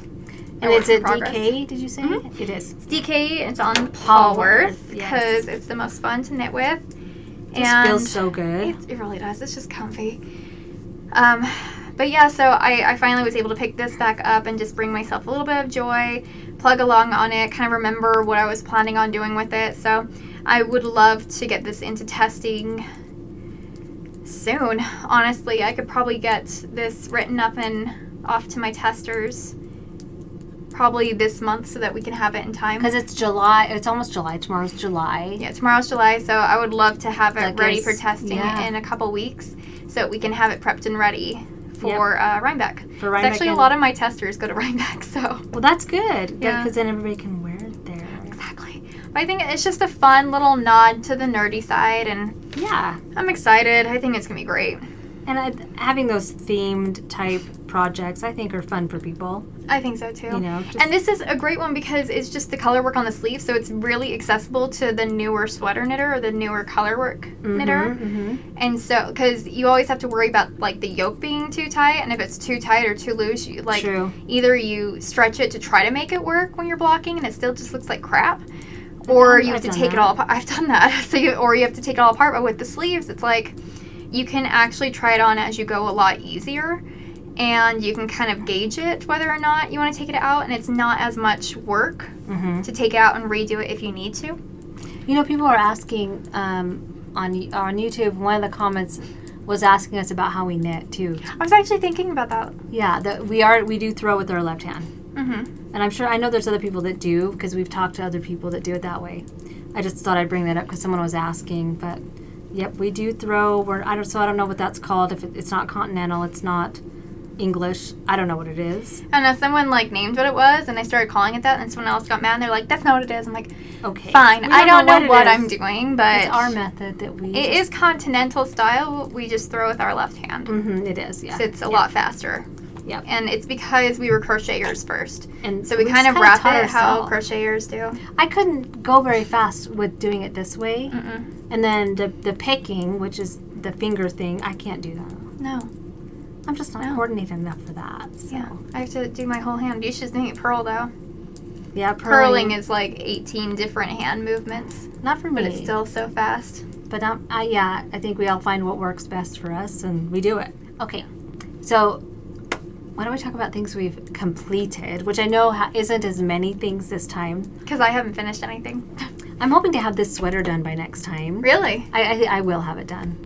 And it's a DK, did you say? Mm-hmm. It is. It's DK. It's on Polworth because it's the most fun to knit with. It feels so good. It really does. It's just comfy. But yeah, so I finally was able to pick this back up and just bring myself a little bit of joy, plug along on it, kind of remember what I was planning on doing with it. So I would love to get this into testing soon. Honestly, I could probably get this written up and off to my testers probably this month so that we can have it in time. Because it's July. It's almost July. Tomorrow's July. Yeah, tomorrow's July, so I would love to have it ready for testing in a couple weeks so we can have it prepped and ready for Rhinebeck. For Rhinebeck. Actually, a lot of my testers go to Rhinebeck, so. Well, that's good. Yeah. Because then everybody can wear it there. Exactly. But I think it's just a fun little nod to the nerdy side, and yeah, I'm excited. I think it's going to be great. And having those themed type projects, I think, are fun for people. I think so, too. You know, and this is a great one because it's just the color work on the sleeve, so it's really accessible to the newer sweater knitter or the newer color work knitter. And so, because you always have to worry about, like, the yoke being too tight, and if it's too tight or too loose, you, like, either you stretch it to try to make it work when you're blocking, and it still just looks like crap, or you have to take it all apart. I've done that. Or you have to take it all apart, but with the sleeves, it's like, you can actually try it on as you go a lot easier. And you can kind of gauge it whether or not you want to take it out, and it's not as much work to take it out and redo it if you need to. You know, people are asking on YouTube. One of the comments was asking us about how we knit too. I was actually thinking about that. Yeah, we do throw with our left hand, and I know there's other people that do because we've talked to other people that do it that way. I just thought I'd bring that up because someone was asking, but yep, we do throw. I don't know what that's called. If it's not continental, it's not English. I don't know what it is. I know someone like named what it was, and I started calling it that, and someone else got mad, and they're like, "That's not what it is." I'm like, "Okay, fine. I don't know what I'm doing, but it's our method that we. It is continental style. We just throw with our left hand. It is, yeah. So it's a lot faster. Yep. And it's because we were crocheters first, and so we kind of wrap it how crocheters do. I couldn't go very fast with doing it this way, and then the picking, which is the finger thing, I can't do that. No. I'm just not coordinated enough for that. So. Yeah, I have to do my whole hand. You should make it purl, though. Yeah, purling is like 18 different hand movements. Not for me. But it's still so fast. But I think we all find what works best for us, and we do it. Okay, so why don't we talk about things we've completed, which I know isn't as many things this time. Because I haven't finished anything. I'm hoping to have this sweater done by next time. Really? I will have it done.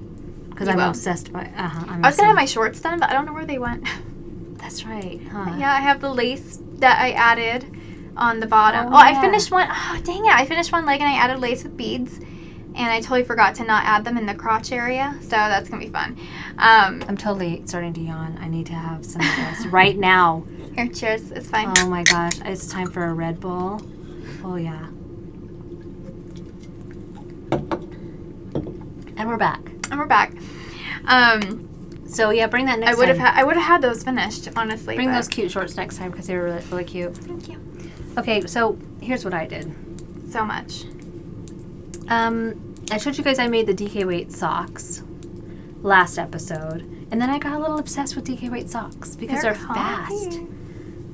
Because I'm obsessed by I was going to have my shorts done, but I don't know where they went. That's right, huh? Yeah, I have the lace that I added on the bottom. I finished one. Oh, dang it. I finished one leg and I added lace with beads. And I totally forgot to not add them in the crotch area. So that's going to be fun. I'm totally starting to yawn. I need to have some of this right now. Here, cheers. It's fine. Oh, my gosh. It's time for a Red Bull. Oh, yeah. And we're back. So yeah, bring that next time. I would have had those finished, honestly. Bring those cute shorts next time because they were really, really cute. Thank you. Okay, so here's what I did. So much. I showed you guys I made the DK weight socks last episode, and then I got a little obsessed with DK weight socks because they're fast.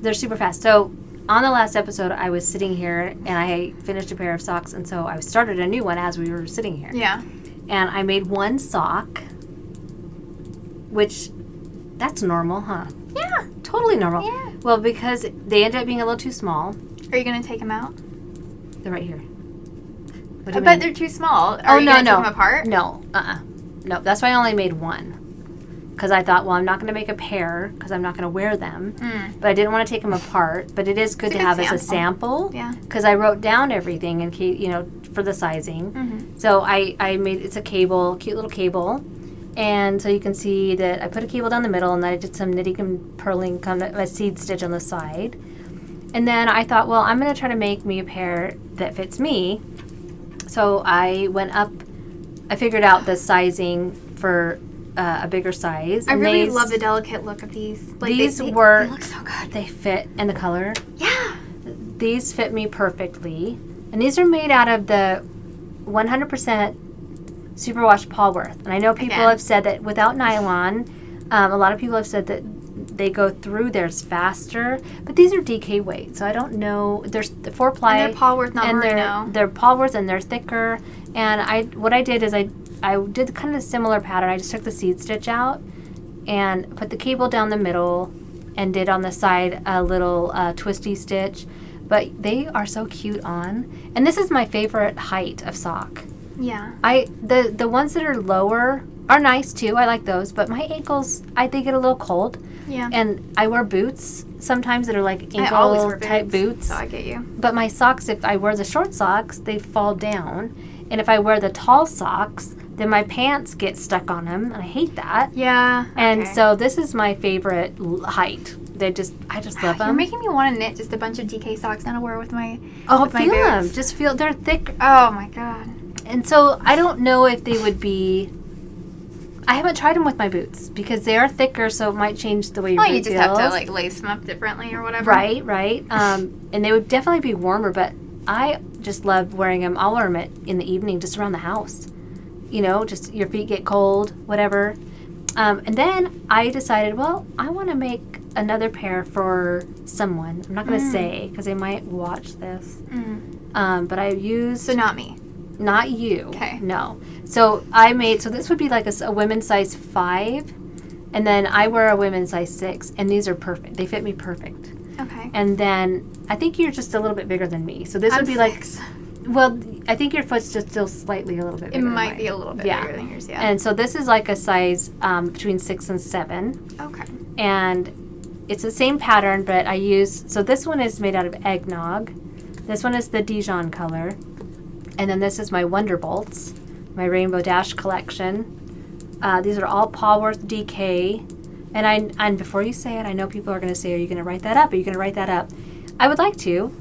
They're super fast. So on the last episode, I was sitting here and I finished a pair of socks, and so I started a new one as we were sitting here. Yeah. And I made one sock, which, that's normal, huh? Yeah. Totally normal. Yeah. Well, because they ended up being a little too small. Are you going to take them out? They're right here. I bet they're too small. Are you going to take them apart? No. No, that's why I only made one. Because I thought, well, I'm not going to make a pair because I'm not going to wear them. But I didn't want to take them apart. But it is good to have as a sample. Yeah. Because I wrote down everything in case, for the sizing. So I made, it's a cable, cute little cable. And so you can see that I put a cable down the middle and then I did some knitting and purling, a seed stitch on the side. And then I thought, well, I'm going to try to make me a pair that fits me. So I went up, I figured out the sizing for a bigger size. I really love the delicate look of these. Like they look so good. They fit, and the color. Yeah. These fit me perfectly. And these are made out of the 100% superwash Polworth. And I know people have said that without nylon, a lot of people have said that they go through theirs faster. But these are DK weight, so I don't know. There's the 4-ply. And they're Polworth, not merino. They're Polworth, and they're thicker. And what I did is I did kind of a similar pattern. I just took the seed stitch out and put the cable down the middle and did on the side a little twisty stitch. But they are so cute on. And this is my favorite height of sock. Yeah. The ones that are lower are nice too. I like those. But my ankles, they get a little cold. Yeah. And I wear boots sometimes that are like ankle type boots. So I get you. But my socks, if I wear the short socks, they fall down. And if I wear the tall socks, then my pants get stuck on them. And I hate that. Yeah. And so this is my favorite height. I just love them. You're making me want to knit just a bunch of DK socks now to wear with my feel them. Just feel, they're thick. Oh my God. And so I don't know if they would be, I haven't tried them with my boots because they are thicker, so it might change the way your boot feels. You just have to like lace them up differently or whatever. Right. And they would definitely be warmer, but I just love wearing them. I'll wear them in the evening just around the house. You know, just your feet get cold, whatever. And then I decided, well, I want to make another pair for someone. I'm not going to say because they might watch this. But I used... So not me. Not you. Okay. No. So I made... So this would be like a women's size 5. And then I wear a women's size 6. And these are perfect. They fit me perfect. Okay. And then I think you're just a little bit bigger than me. So this would be 6. like... Well, I think your foot's just still slightly a little bit bigger. It might be a little bit bigger than yours, yeah. And so this is like a size between 6 and 7. Okay. And it's the same pattern, but I use... So this one is made out of eggnog. This one is the Dijon color. And then this is my Wonderbolts, my Rainbow Dash collection. These are all Paworth DK. And before you say it, I know people are going to say, are you going to write that up? Are you going to write that up? I would like to.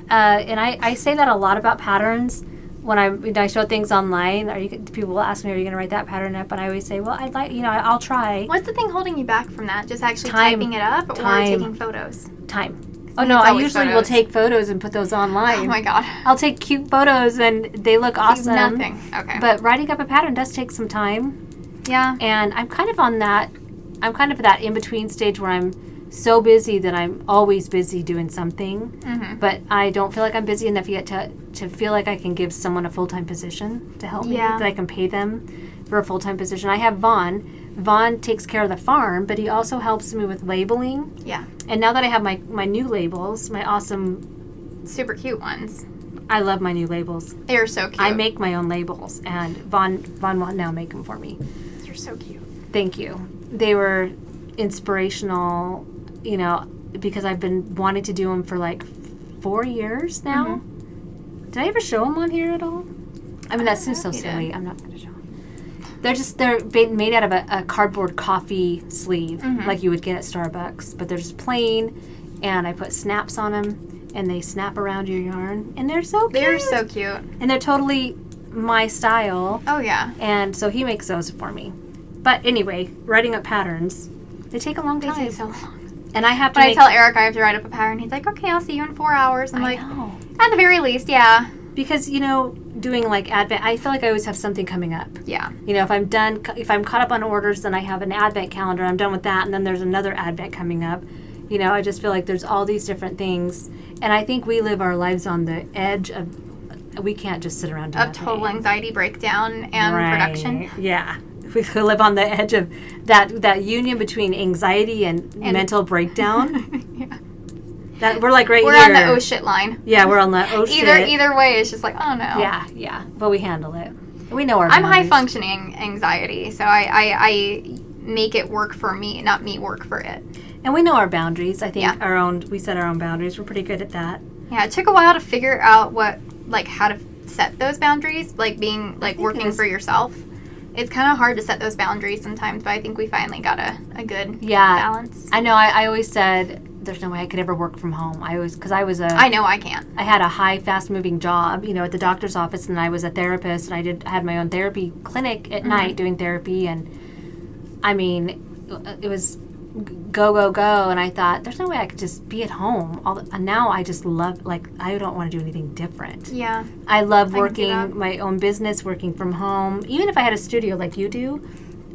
And I say that a lot about patterns when I show things online. People will ask me, are you going to write that pattern up? And I always say, well, I'd like, I'll try. What's the thing holding you back from that? Just actually typing it up or taking photos? Time. Oh, no, I usually will take photos and put those online. Oh, my God. I'll take cute photos, and they look awesome. Nothing. Okay. But writing up a pattern does take some time. Yeah. And I'm kind of that in-between stage where I'm so busy that I'm always busy doing something. Mm-hmm. But I don't feel like I'm busy enough yet to feel like I can give someone a full-time position to help me, that I can pay them for a full-time position. I have Vaughn. Vaughn takes care of the farm, but he also helps me with labeling. Yeah. And now that I have my new labels, my awesome... super cute ones. I love my new labels. They're so cute. I make my own labels, and Vaughn will now make them for me. They're so cute. Thank you. They were inspirational, because I've been wanting to do them for like 4 years now. Mm-hmm. Did I ever show them on here at all? I mean, that seems so silly. I'm not going to show them. They're made out of a cardboard coffee sleeve, like you would get at Starbucks, but they're just plain, and I put snaps on them, and they snap around your yarn, and they're so cute. They're so cute. And they're totally my style. Oh, yeah. And so he makes those for me. But anyway, writing up patterns, they take a long time. They take so long. And I have to When I tell Eric I have to write up a pattern, he's like, okay, I'll see you in 4 hours. I'm like, know. At the very least, yeah. Because, doing like Advent, I feel like I always have something coming up. Yeah. If I'm caught up on orders, then I have an Advent calendar. I'm done with that, and then there's another Advent coming up. I just feel like there's all these different things. And I think we live our lives on the edge of, we can't just sit around doing total anxiety breakdown and production. Yeah. We live on the edge of that union between anxiety and mental breakdown. Yeah. That we're like we're on the oh shit line. Yeah, we're on the oh shit. Either way, it's just like, oh no. Yeah, but we handle it. We know our. I'm high functioning anxiety, so I make it work for me, not me work for it. And we know our boundaries. I think we set our own boundaries. We're pretty good at that. Yeah, it took a while to figure out how to set those boundaries, being working for yourself. It's kind of hard to set those boundaries sometimes, but I think we finally got a good balance. I know. I always said there's no way I could ever work from home. I know I can't. I had a high, fast-moving job, at the doctor's office, and I was a therapist, and I had my own therapy clinic at night doing therapy, and I mean, it was go, and I thought, there's no way I could just be at home. And now I just love, I don't want to do anything different. Yeah. I love working my own business, working from home. Even if I had a studio like you do,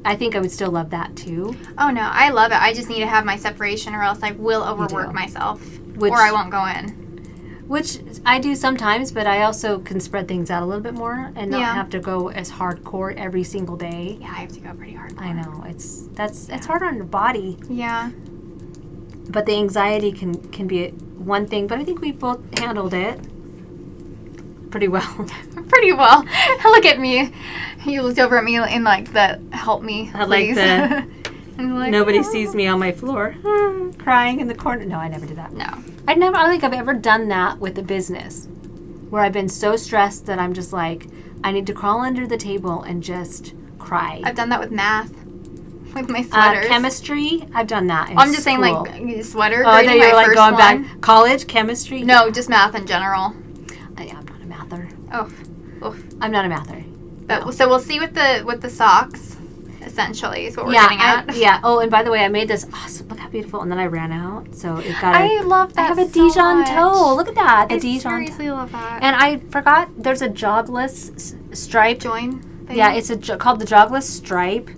I think I would still love that too. Oh, no, I love it. I just need to have my separation or else I will overwork myself. Or I won't go in. Which I do sometimes, but I also can spread things out a little bit more and not have to go as hardcore every single day. Yeah, I have to go pretty hardcore. I know. It's hard on your body. Yeah. But the anxiety can be one thing, but I think we both handled it pretty well. Pretty well. Look at me. You looked over at me in the help me, please. Nobody sees me on my floor crying in the corner. No, I never did that. No. I don't think I've ever done that with a business where I've been so stressed that I'm just like, I need to crawl under the table and just cry. I've done that with math. With my sweaters. Chemistry, I've done that in I'm just school. Saying sweater. Oh, I thought you were going back. College, chemistry? No, just math in general. Yeah, I'm not a mather. Oh. I'm not a mather. But, no. So we'll see with the socks. essentially, is what we're getting at. Yeah. Oh, and by the way, I made this awesome. Look how beautiful. And then I ran out, so it got. I love that. I have a Dijon toe. Look at that. I seriously love that. And I forgot. There's a jogless stripe join thing. Yeah, it's called the jogless stripe,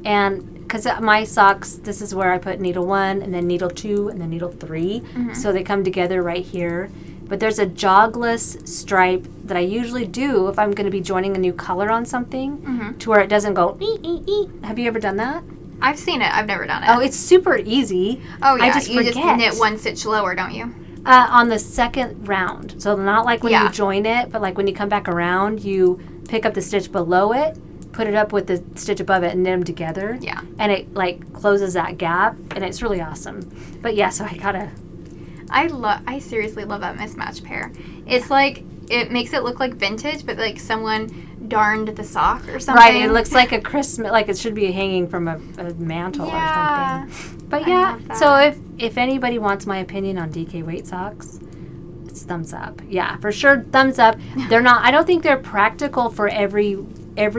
and. Because my socks, this is where I put needle 1 and then needle 2 and then needle 3. Mm-hmm. So they come together right here. But there's a jogless stripe that I usually do if I'm going to be joining a new color on something to where it doesn't go ee. Have you ever done that? I've seen it. I've never done it. Oh, it's super easy. Oh, yeah. I just you forget. just knit 1 stitch lower, don't you? On the second round. So not like when you join it, but like when you come back around, you pick up the stitch below it, put it up with the stitch above it and knit them together. Yeah. And it like closes that gap and it's really awesome. But yeah, so I seriously love that mismatched pair. It's like, it makes it look like vintage, but like someone darned the sock or something. Right, it looks like a Christmas, like it should be hanging from a mantle or something. But yeah, so if anybody wants my opinion on DK weight socks, it's thumbs up. Yeah, for sure, thumbs up. They're not, I don't think they're practical for every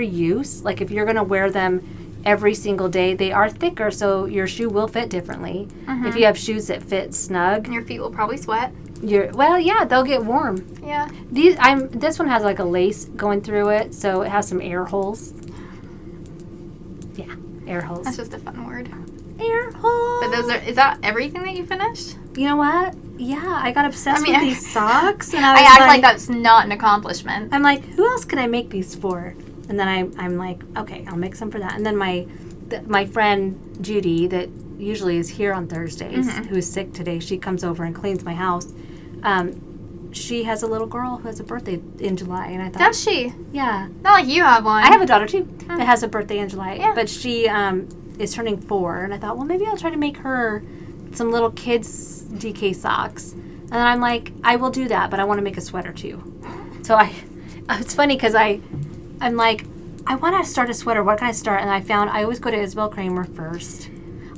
use. Like if you're going to wear them every single day, they are thicker, so your shoe will fit differently. Mm-hmm. If you have shoes that fit snug, your feet will probably sweat. They'll get warm. Yeah. This one has like a lace going through it, so it has some air holes. Yeah, air holes. That's just a fun word. Air holes. But is that everything that you finished? You know what? Yeah, I got obsessed with these socks, and I act like that's not an accomplishment. I'm like, who else can I make these for? And then I'm like, okay, I'll make some for that. And then my friend Judy, that usually is here on Thursdays, who is sick today, she comes over and cleans my house. She has a little girl who has a birthday in July, and I thought, does she? Yeah. Not like you have one. I have a daughter too that has a birthday in July, but she is turning 4, and I thought, well, maybe I'll try to make her some little kids DK socks. And then I'm like, I will do that, but I want to make a sweater too. So it's funny because I'm like, I want to start a sweater. What can I start? And I always go to Isabell Kraemer first.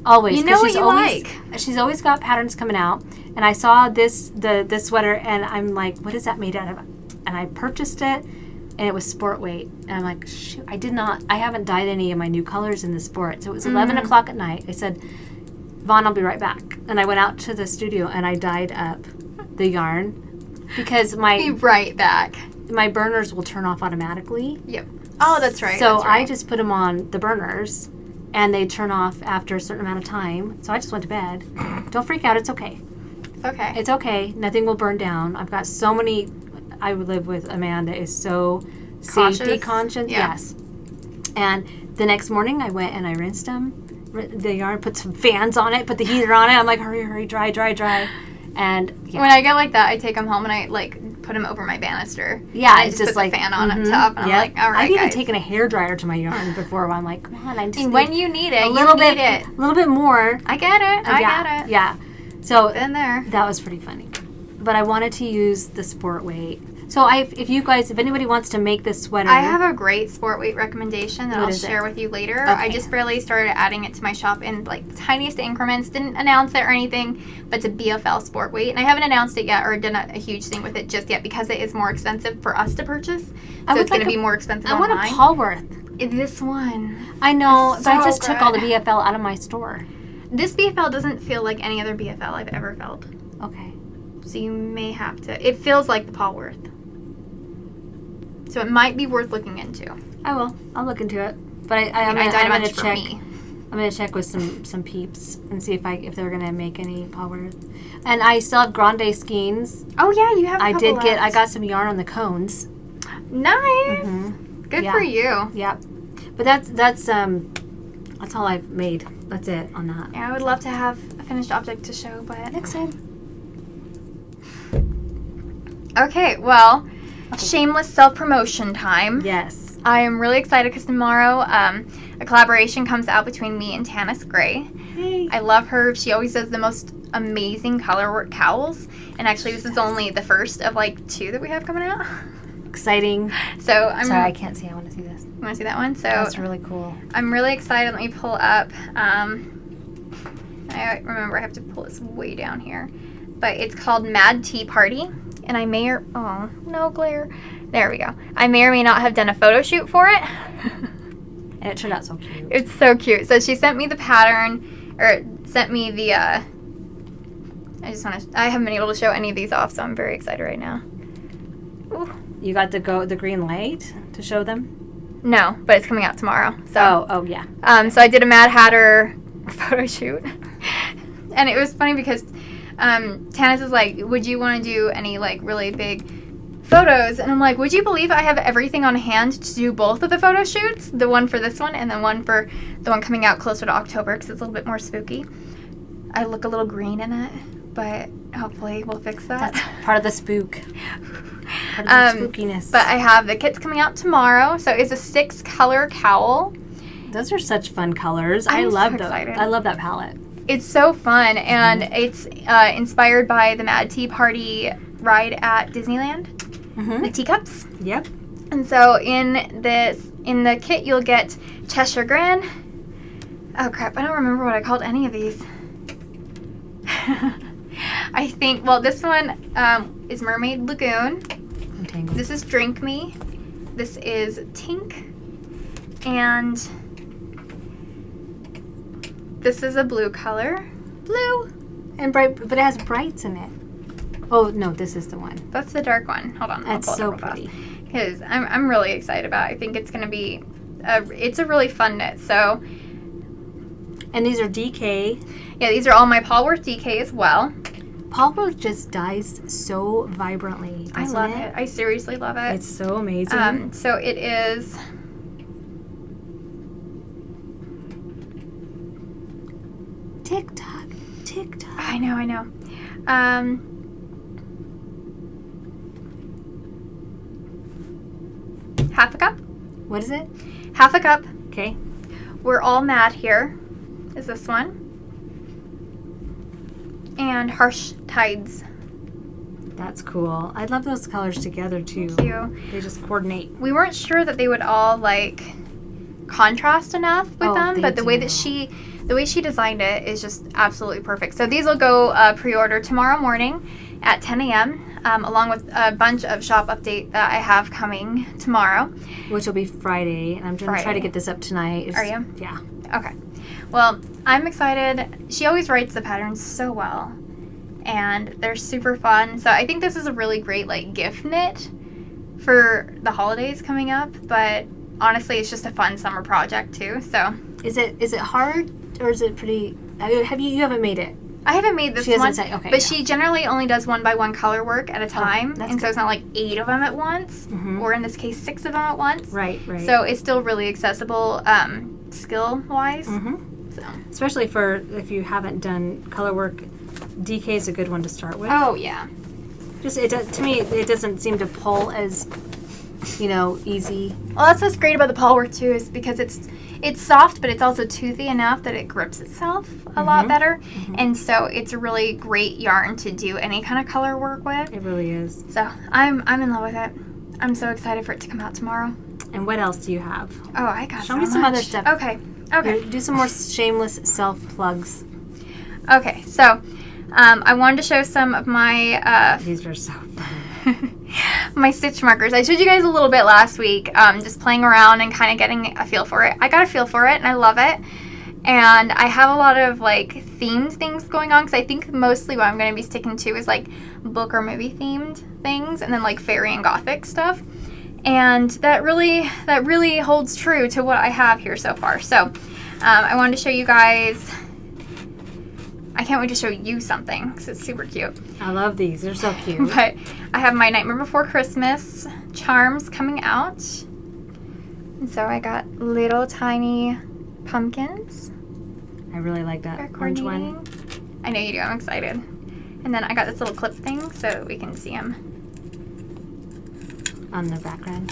Always. You know what you like. She's always got patterns coming out. And I saw this sweater, and I'm like, what is that made out of? And I purchased it, and it was sport weight. And I'm like, shoot, I haven't dyed any of my new colors in the sport. So it was 11 o'clock at night. I said, Vaughn, I'll be right back. And I went out to the studio, and I dyed up the yarn because be right back. My burners will turn off automatically. Yep. Oh, that's right. So that's right. I just put them on the burners, and they turn off after a certain amount of time. So I just went to bed. Don't freak out. It's okay. It's okay. It's okay. Nothing will burn down. I've got so many. I would live with a man that is so safety conscious. Yeah. Yes. And the next morning, I went and I rinsed them. The yarn, put some fans on it, put the heater on it. I'm like, hurry, dry. And when I get like that, I take them home and I like put them over my banister. Yeah, I just put like the fan on top, and I'm like, all right, I've even taken a hairdryer to my yarn before. Where I'm like, come on, I just when you need it, a little bit more. I get it. I get it. Yeah. So been there. That was pretty funny, but I wanted to use the sport weight. So if anybody wants to make this sweater, I have a great sport weight recommendation that I'll share with you later. Okay. I just barely started adding it to my shop in like the tiniest increments. Didn't announce it or anything, but it's a BFL sport weight, and I haven't announced it yet or done a huge thing with it just yet because it is more expensive for us to purchase. So it's going to be more expensive. I want a Paulworth. This one. I know, but I just took all the BFL out of my store. This BFL doesn't feel like any other BFL I've ever felt. Okay. So you may have to. It feels like the Paulworth. So it might be worth looking into. I will. I'll look into it. But I'm going to check. I'm going to check with some peeps and see if they're going to make any Paulworth. And I still have Grande skeins. Oh yeah, you have. I got some yarn on the cones. Nice. Mm-hmm. Good for you. Yeah. But that's all I've made. That's it on that. Yeah, I would love to have a finished object to show, but next time. Okay, well. Shameless self-promotion time. Yes. I am really excited because tomorrow a collaboration comes out between me and Tanis Gray. Hey. I love her. She always does the most amazing color work cowls. And actually, this is only the first of like 2 that we have coming out. Exciting. So Sorry, I can't see. I want to see this. You want to see that one? So that's really cool. I'm really excited. Let me pull up. I remember I have to pull this way down here. But it's called Mad Tea Party. And I may no glare. There we go. I may or may not have done a photo shoot for it. And it turned out so cute. It's so cute. So she sent me the pattern, or sent me the, I haven't been able to show any of these off, so I'm very excited right now. Ooh. You got the green light to show them? No, but it's coming out tomorrow. So. Oh yeah. So I did a Mad Hatter photo shoot. And it was funny because Tanis is like, would you want to do any like really big photos? And I'm like, would you believe I have everything on hand to do both of the photo shoots? The one for this one and then one for the one coming out closer to October because it's a little bit more spooky. I look a little green in it, but hopefully we'll fix that. That's part of the spook. Part of the spookiness. But I have the kits coming out tomorrow. So it's a 6-color cowl. Those are such fun colors. I love those. Excited. I love that palette. It's so fun, and it's inspired by the Mad Tea Party ride at Disneyland. The teacups. Yep. And so in the kit, you'll get Cheshire Grin. Oh crap! I don't remember what I called any of these. I think, well, this one is Mermaid Lagoon. Entangled. This is Drink Me. This is Tink. And this is a blue color. Blue. And bright, but it has brights in it. Oh, no, this is the one. That's the dark one. Hold on. That's so pretty. Because I'm really excited about it. I think it's going to be, it's a really fun knit. So. And these are DK. Yeah, these are all my Polworth DK as well. Polworth just dyes so vibrantly. I love it. I seriously love it. It's so amazing. So it is. Tick-tock, tick-tock. I know. Half a cup. What is it? Half a cup. Okay. We're All Mad Here is this one. And Harsh Tides. That's cool. I love those colors together too. Thank you. They just coordinate. We weren't sure that they would all like contrast enough with them, but the way she designed it is just absolutely perfect. So these will go pre-order tomorrow morning at 10 a.m. Along with a bunch of shop update that I have coming tomorrow. Which will be Friday. And I'm going to try to get this up tonight. Are you? Yeah. Okay. Well, I'm excited. She always writes the patterns so well. And they're super fun. So I think this is a really great like gift knit for the holidays coming up. But honestly, it's just a fun summer project too. So is it hard or is it pretty? You haven't made it? I haven't made this one, okay, but she generally only does 1-by-1 color work at a time, and so it's not like 8 of them at once, or in this case 6 of them at once. Right. So it's still really accessible, skill-wise. So. Especially for if you haven't done color work, DK is a good one to start with. Oh yeah. To me, it doesn't seem to pull as, easy. Well, that's what's great about the Polworth too, is because it's soft, but it's also toothy enough that it grips itself a lot better. And so it's a really great yarn to do any kind of color work with. It really is. So I'm in love with it. I'm so excited for it to come out tomorrow. And what else do you have? Oh, I got Show me some other stuff. Okay. Do some more shameless self-plugs. Okay, so I wanted to show some of my... These are so fun. my stitch markers. I showed you guys a little bit last week, just playing around and kind of getting a feel for it. I got a feel for it and I love it. And I have a lot of like themed things going on because I think mostly what I'm going to be sticking to is like book or movie themed things and then like fairy and gothic stuff. And that really holds true to what I have here so far. So I wanted to show you guys. I can't wait to show you something because it's super cute. I love these. They're so cute. But I have my Nightmare Before Christmas charms coming out. And so I got little tiny pumpkins. I really like that orange one. I know you do. I'm excited. And then I got this little clip thing so that we can see them. On the background.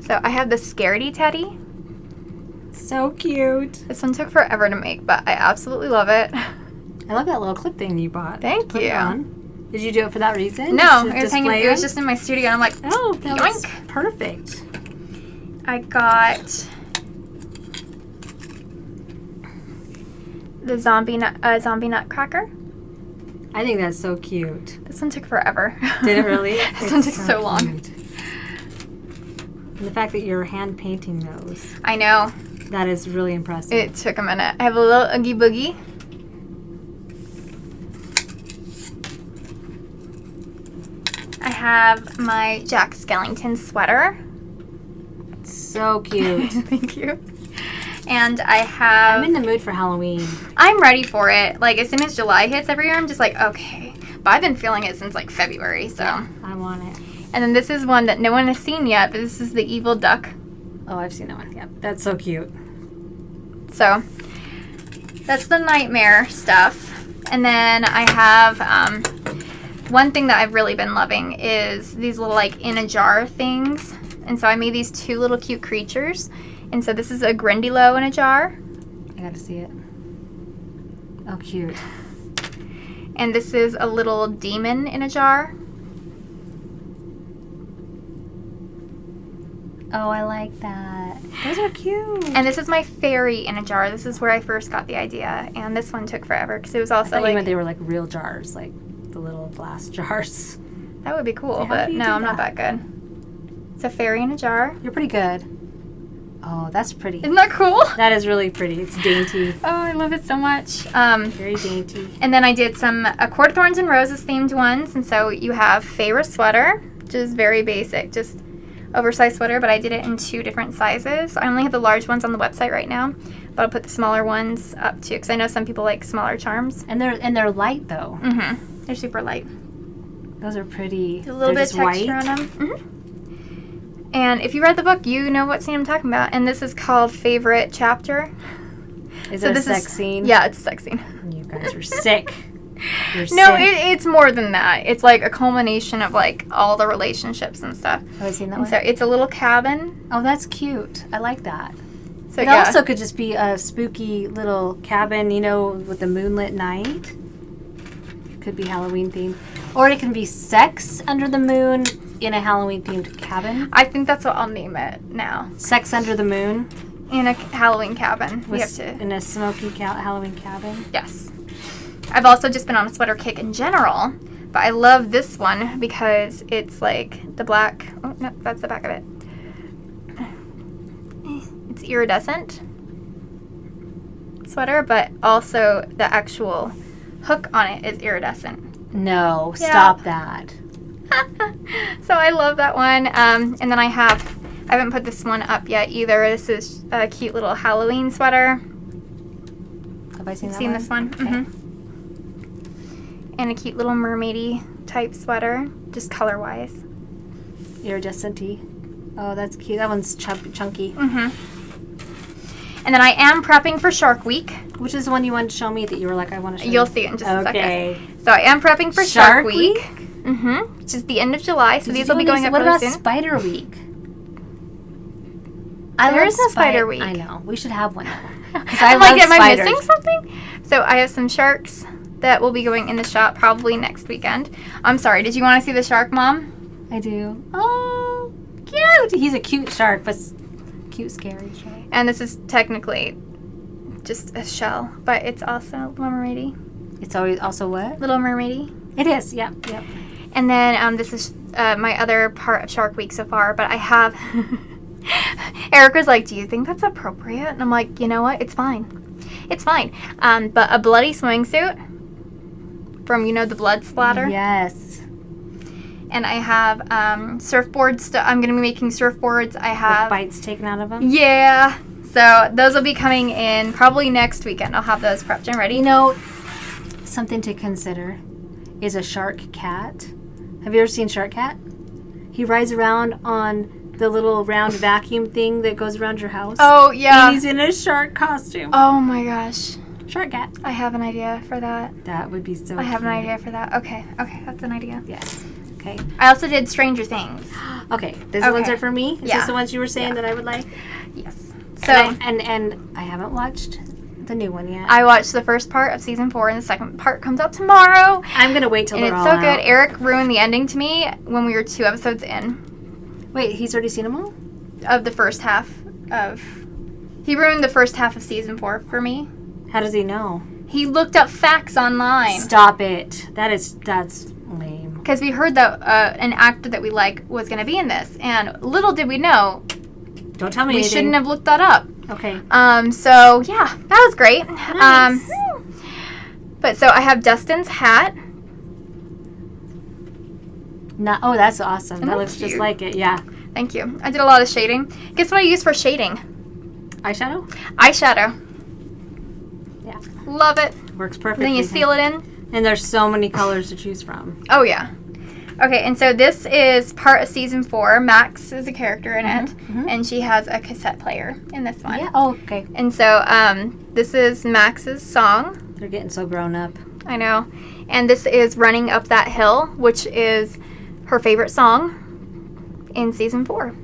So I have the Scaredy Teddy. So cute. This one took forever to make, but I absolutely love it. I love that little clip thing you bought. Thank you. Did you do it for that reason? No, it was just in my studio, and I'm like, oh, that was yoink. Perfect. I got the zombie nutcracker. I think that's so cute. This one took forever. Did it really? This one took so long. Cute. And the fact that you're hand painting those. I know. That is really impressive. It took a minute. I have a little Oogie Boogie. I have my Jack Skellington sweater. So cute. Thank you. And I have... I'm in the mood for Halloween. I'm ready for it. Like, as soon as July hits every year, I'm just like, okay. But I've been feeling it since, like, February, so... Yeah, I want it. And then this is one that no one has seen yet, but this is the Evil Duck. Oh, I've seen that one. Yep. That's so cute. So, that's the nightmare stuff. And then I have... one thing that I've really been loving is these little, like, in a jar things. And so I made these 2 little cute creatures. And so this is a Grindylow in a jar. I got to see it. Oh, cute. And this is a little demon in a jar. Oh, I like that. Those are cute. And this is my fairy in a jar. This is where I first got the idea. And this one took forever because it was also you meant they were like real jars, like the little glass jars. That would be cool, So but no, I'm not that good. It's a fairy in a jar. You're pretty good. Oh, that's pretty. Isn't that cool? That is really pretty. It's dainty. Oh, I love it so much. Very dainty. And then I did some Court of Thorns and Roses themed ones. And so you have Feyre sweater, which is very basic, just oversized sweater, but I did it in 2 different sizes. I only have the large ones on the website right now, but I'll put the smaller ones up too, because I know some people like smaller charms. And they're light though. Mm-hmm. They're super light. Those are pretty. A little bit of texture on them. Mm-hmm. And if you read the book, you know what scene I'm talking about. And this is called Favorite Chapter. Is it a sex scene? Yeah, it's a sex scene. You guys are sick. You're No, sick. it's more than that. It's like a culmination of like all the relationships and stuff. Have I seen that And one? so it's a little cabin. Oh, that's cute. I like that. So It yeah. also could just be a spooky little cabin, you know, with the moonlit night. Could be Halloween themed. Or it can be sex under the moon in a Halloween themed cabin. I think that's what I'll name it now. Sex under the moon. In a Halloween cabin. We have to. In a smoky Halloween cabin. Yes. I've also just been on a sweater kick in general, but I love this one because it's like the black. Oh no, that's the back of it. It's iridescent sweater, but also the actual hook on it is iridescent. No, Yeah. stop that. So I love that one. And then I haven't put this one up yet either. This is a cute little Halloween sweater. Have I seen that Seen one? this one? Okay. Mm-hmm. And a cute little mermaidy type sweater, just color-wise. Iridescent-y. Oh, that's cute. That one's chunky. Mm-hmm. And then I am prepping for Shark Week. Which is the one you wanted to show me that you were like, I want to show You'll you? see it in just a Okay. second. So I am prepping for Shark Week. Week? Mm-hmm. Which is the end of July, so Did these you will be go going any- up What really about soon. Spider Week? There is no Spider Week. I know. We should have one. Because I'm love like, am I spiders. missing something? So I have some sharks that will be going in the shop probably next weekend. I'm sorry, did you want to see the shark, Mom? I do. Oh, cute. He's a cute shark, but cute, scary shark. And this is technically just a shell, but it's also Little Mermaidy. It's always also what? Little Mermaidy. It is, yep. And then this is my other part of Shark Week so far, but I have... Eric was like, do you think that's appropriate? And I'm like, you know what? It's fine. It's fine. But a bloody swimsuit from, you know, the blood splatter. Yes. And I have surfboards. I'm going to be making surfboards. I have... With bites taken out of them? Yeah. So those will be coming in probably next weekend. I'll have those prepped and ready. You know, something to consider is a shark cat. Have you ever seen Shark Cat? He rides around on the little round vacuum thing that goes around your house. Oh, yeah. And he's in a shark costume. Oh, my gosh. Shark Cat. I have an idea for that. That would be so I have an cute. idea for that. Okay, that's an idea. Yes. Okay. I also did Stranger Things. Okay. These ones Okay. are for me? Is Yeah. this the ones you were saying that I would like? Yes. So And I haven't watched the new one yet. I watched the first part of season 4, and the second part comes out tomorrow. I'm going to wait till And they're it's all so out. good. Eric ruined the ending to me when we were 2 episodes in Wait, he's already seen them all? of the first half of... He ruined the first half of season 4 for me. How does he know? He looked up facts online. Stop it. That's lame. Because we heard that an actor that we like was going to be in this. And little did we know, Don't tell me we anything. shouldn't have looked that up. Okay. So yeah, that was great. Nice. But so I have Dustin's hat. Oh, that's awesome. Isn't That that looks just cute? like it. Yeah. Thank you. I did a lot of shading. Guess what I use for shading? Eyeshadow? Eyeshadow. Yeah. Love it. Works And perfectly. then you seal it in. And there's so many colors to choose from. Oh, yeah. Okay, and so this is part of season 4. Max is a character in it, and she has a cassette player in this one. Yeah. Oh, okay. And so this is Max's song. They're getting so grown up. I know. And this is Running Up That Hill, which is her favorite song in season 4.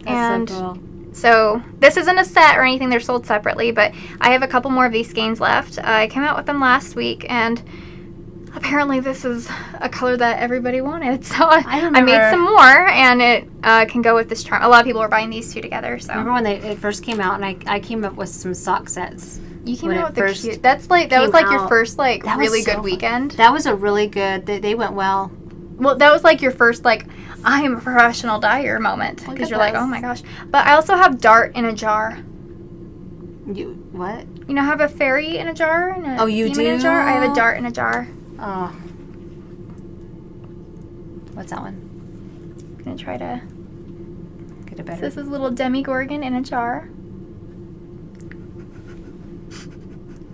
That's so cool. So this isn't a set or anything. They're sold separately, but I have a couple more of these skeins left. I came out with them last week, and apparently this is a color that everybody wanted. So I made some more, and it can go with this charm. A lot of people are buying these two together. So remember when it first came out, and I came up with some sock sets. You came out with the cute. That was like your first really good weekend. That was a really good. They went well. Well, that was like your first I am a professional dyer moment, because you're like, oh my gosh. But I also have Dart in a jar. You what? You know, I have a fairy in a jar and a you theme do? in a jar. I have a Dart in a jar. Oh. What's that one? I'm gonna try to get it better. So this is little Demigorgon in a jar.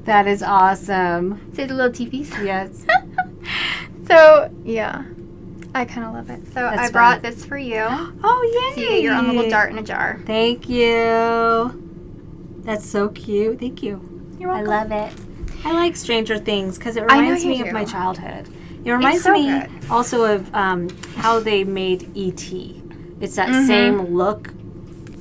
That is awesome. See the little teepees? Yes. So yeah, I kind of love it. So That's I brought this for you. Oh yay! So you get your own little Dart in a jar. Thank you. That's so cute. Thank you. You're welcome. I love it. I like Stranger Things because it reminds me of my childhood. It reminds me also of how they made E.T. It's that same look.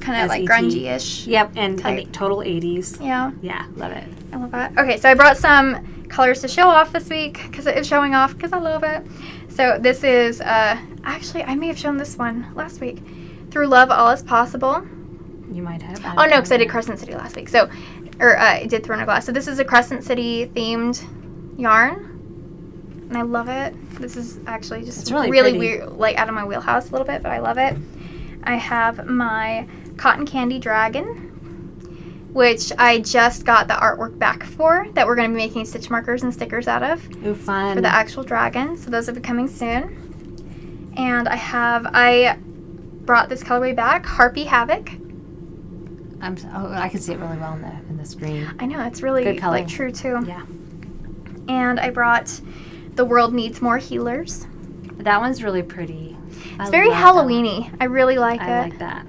Kind of like grungy-ish. Yep, and total 80s. Yeah. Yeah, love it. I love that. Okay, so I brought some colors to show off this week because it is showing off because I love it. So this is, actually, I may have shown this one last week. Through Love, All Is Possible. You might have. Oh, no, because I did Crescent City last week. So, I did Throne of Glass. So this is a Crescent City themed yarn. And I love it. This is actually just really weird, like out of my wheelhouse a little bit, but I love it. I have my Cotton Candy Dragon, which I just got the artwork back for, that we're going to be making stitch markers and stickers out of. Ooh, fun. For the actual dragon. So those will be coming soon. And I brought this colorway back, Harpy Havoc. I can see it really well in the screen. I know, it's really good color. Like true too. Yeah. And I brought The World Needs More Healers. That one's really pretty. It's very Halloween-y. I really like it. I like that.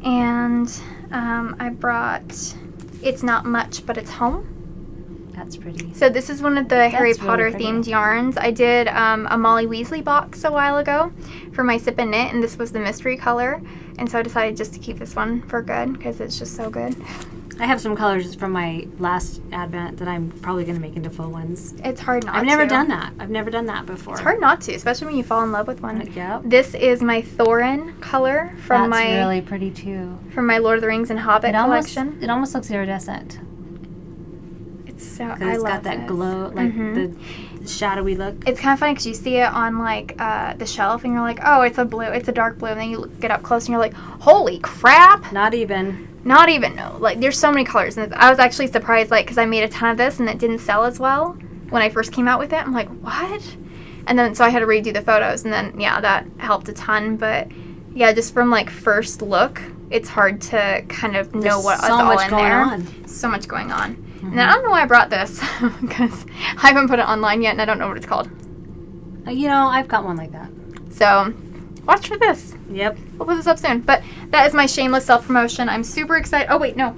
And I brought It's Not Much, But It's Home. That's pretty. So this is one of the Harry Potter themed yarns. I did a Molly Weasley box a while ago for my Sip and Knit, and this was the mystery color. And so I decided just to keep this one for good because it's just so good. I have some colors from my last Advent that I'm probably going to make into full ones. It's hard not to. I've never done that. I've never done that before. It's hard not to, especially when you fall in love with one. Yep. This is my Thorin color from That's really pretty too. From my Lord of the Rings and Hobbit collection. It almost looks iridescent. It's so, I love it's got that glow, like the shadowy look. It's kind of funny because you see it on like the shelf and you're like, oh, it's a blue, it's a dark blue, and then you get up close and you're like, holy crap! Not even. No. Like there's so many colors, and I was actually surprised, like, because I made a ton of this and it didn't sell as well when I first came out with it. I'm like, what? And then so I had to redo the photos, and then yeah, that helped a ton. But yeah, just from like first look, it's hard to kind of know what is all in there. So much going on. And then I don't know why I brought this because I haven't put it online yet and I don't know what it's called. You know, I've got one like that. So watch for this. Yep. We'll put this up soon. But that is my shameless self-promotion. I'm super excited. Oh, wait, no.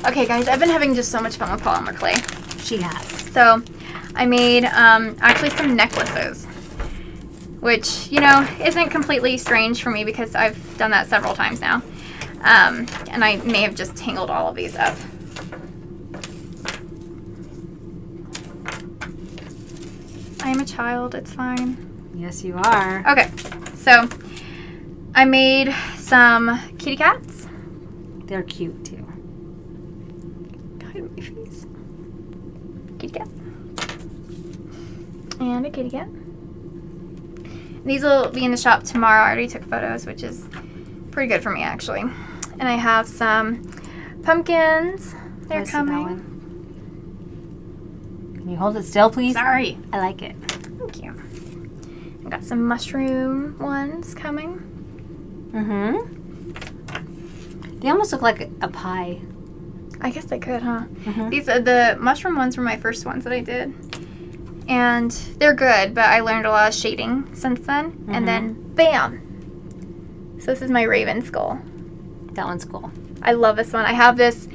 Okay, guys, I've been having just so much fun with polymer clay. She has. So I made actually some necklaces, which, you know, isn't completely strange for me because I've done that several times now. And I may have just tangled all of these up. I am a child. It's fine. Yes, you are. Okay, so I made some kitty cats. They're cute too. Hide my face. Kitty cat. And a kitty cat. These will be in the shop tomorrow. I already took photos, which is pretty good for me, actually. And I have some pumpkins. They're coming. Can you hold it still, please? Sorry. I like it. Thank you. I got some mushroom ones coming. Mm-hmm. They almost look like a pie. I guess they could, huh? Mm-hmm. These the mushroom ones were my first ones that I did. And they're good, but I learned a lot of shading since then. Mm-hmm. And then, bam! So this is my raven skull. That one's cool. I love this one. I have this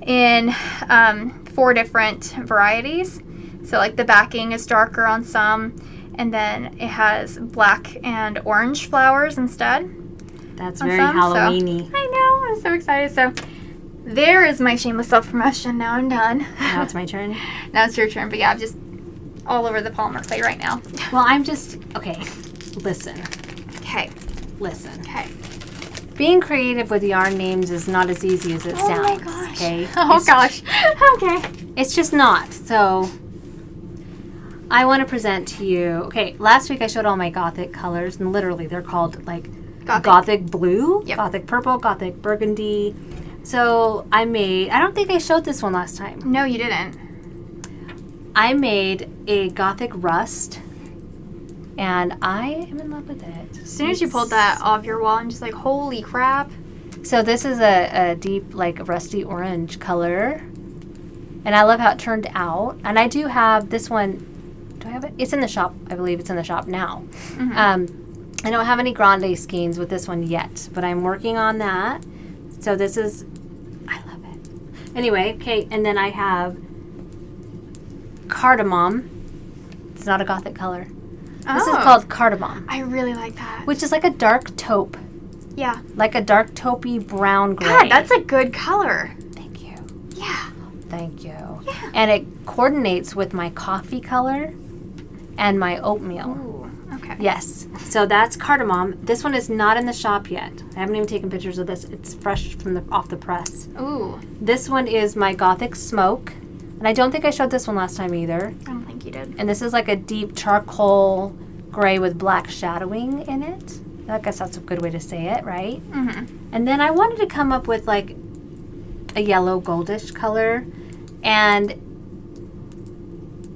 in 4 different varieties. So like the backing is darker on some, and then it has black and orange flowers instead. That's very Halloween-y. So, I know. I'm so excited. So there is my shameless self-promotion. Now I'm done. Now it's my turn? Now it's your turn. But yeah, I'm just all over the polymer clay right now. Well, I'm just... Okay. Listen. Okay. Listen. Okay. Being creative with yarn names is not as easy as it sounds. Oh my gosh. Okay? Oh gosh. Okay. It's just not. So I want to present to you... Okay, last week I showed all my Gothic colors, and literally they're called like Gothic blue, yep. Gothic purple, Gothic burgundy. So I made... I don't think I showed this one last time. No, you didn't. I made a Gothic rust, and I am in love with it. As soon as you pulled that off your wall, I'm just like, holy crap. So this is a deep, like, rusty orange color. And I love how it turned out. And I do have this one. Do I have it? It's in the shop. I believe it's in the shop now. Mm-hmm. I don't have any grande skeins with this one yet, but I'm working on that. So this is... I love it. Anyway, okay, and then I have cardamom. It's not a Gothic color. This is called cardamom. I really like that. Which is like a dark taupe. Yeah. Like a dark taupey brown gray. God, that's a good color. Thank you. Yeah. Thank you. Yeah. And it coordinates with my coffee color and my oatmeal. Ooh, okay. Yes. So that's cardamom. This one is not in the shop yet. I haven't even taken pictures of this. It's fresh from off the press. Ooh. This one is my Gothic smoke. And I don't think I showed this one last time either. I don't think you did. And this is like a deep charcoal gray with black shadowing in it. I guess that's a good way to say it, right? Mm-hmm. And then I wanted to come up with like a yellow goldish color. And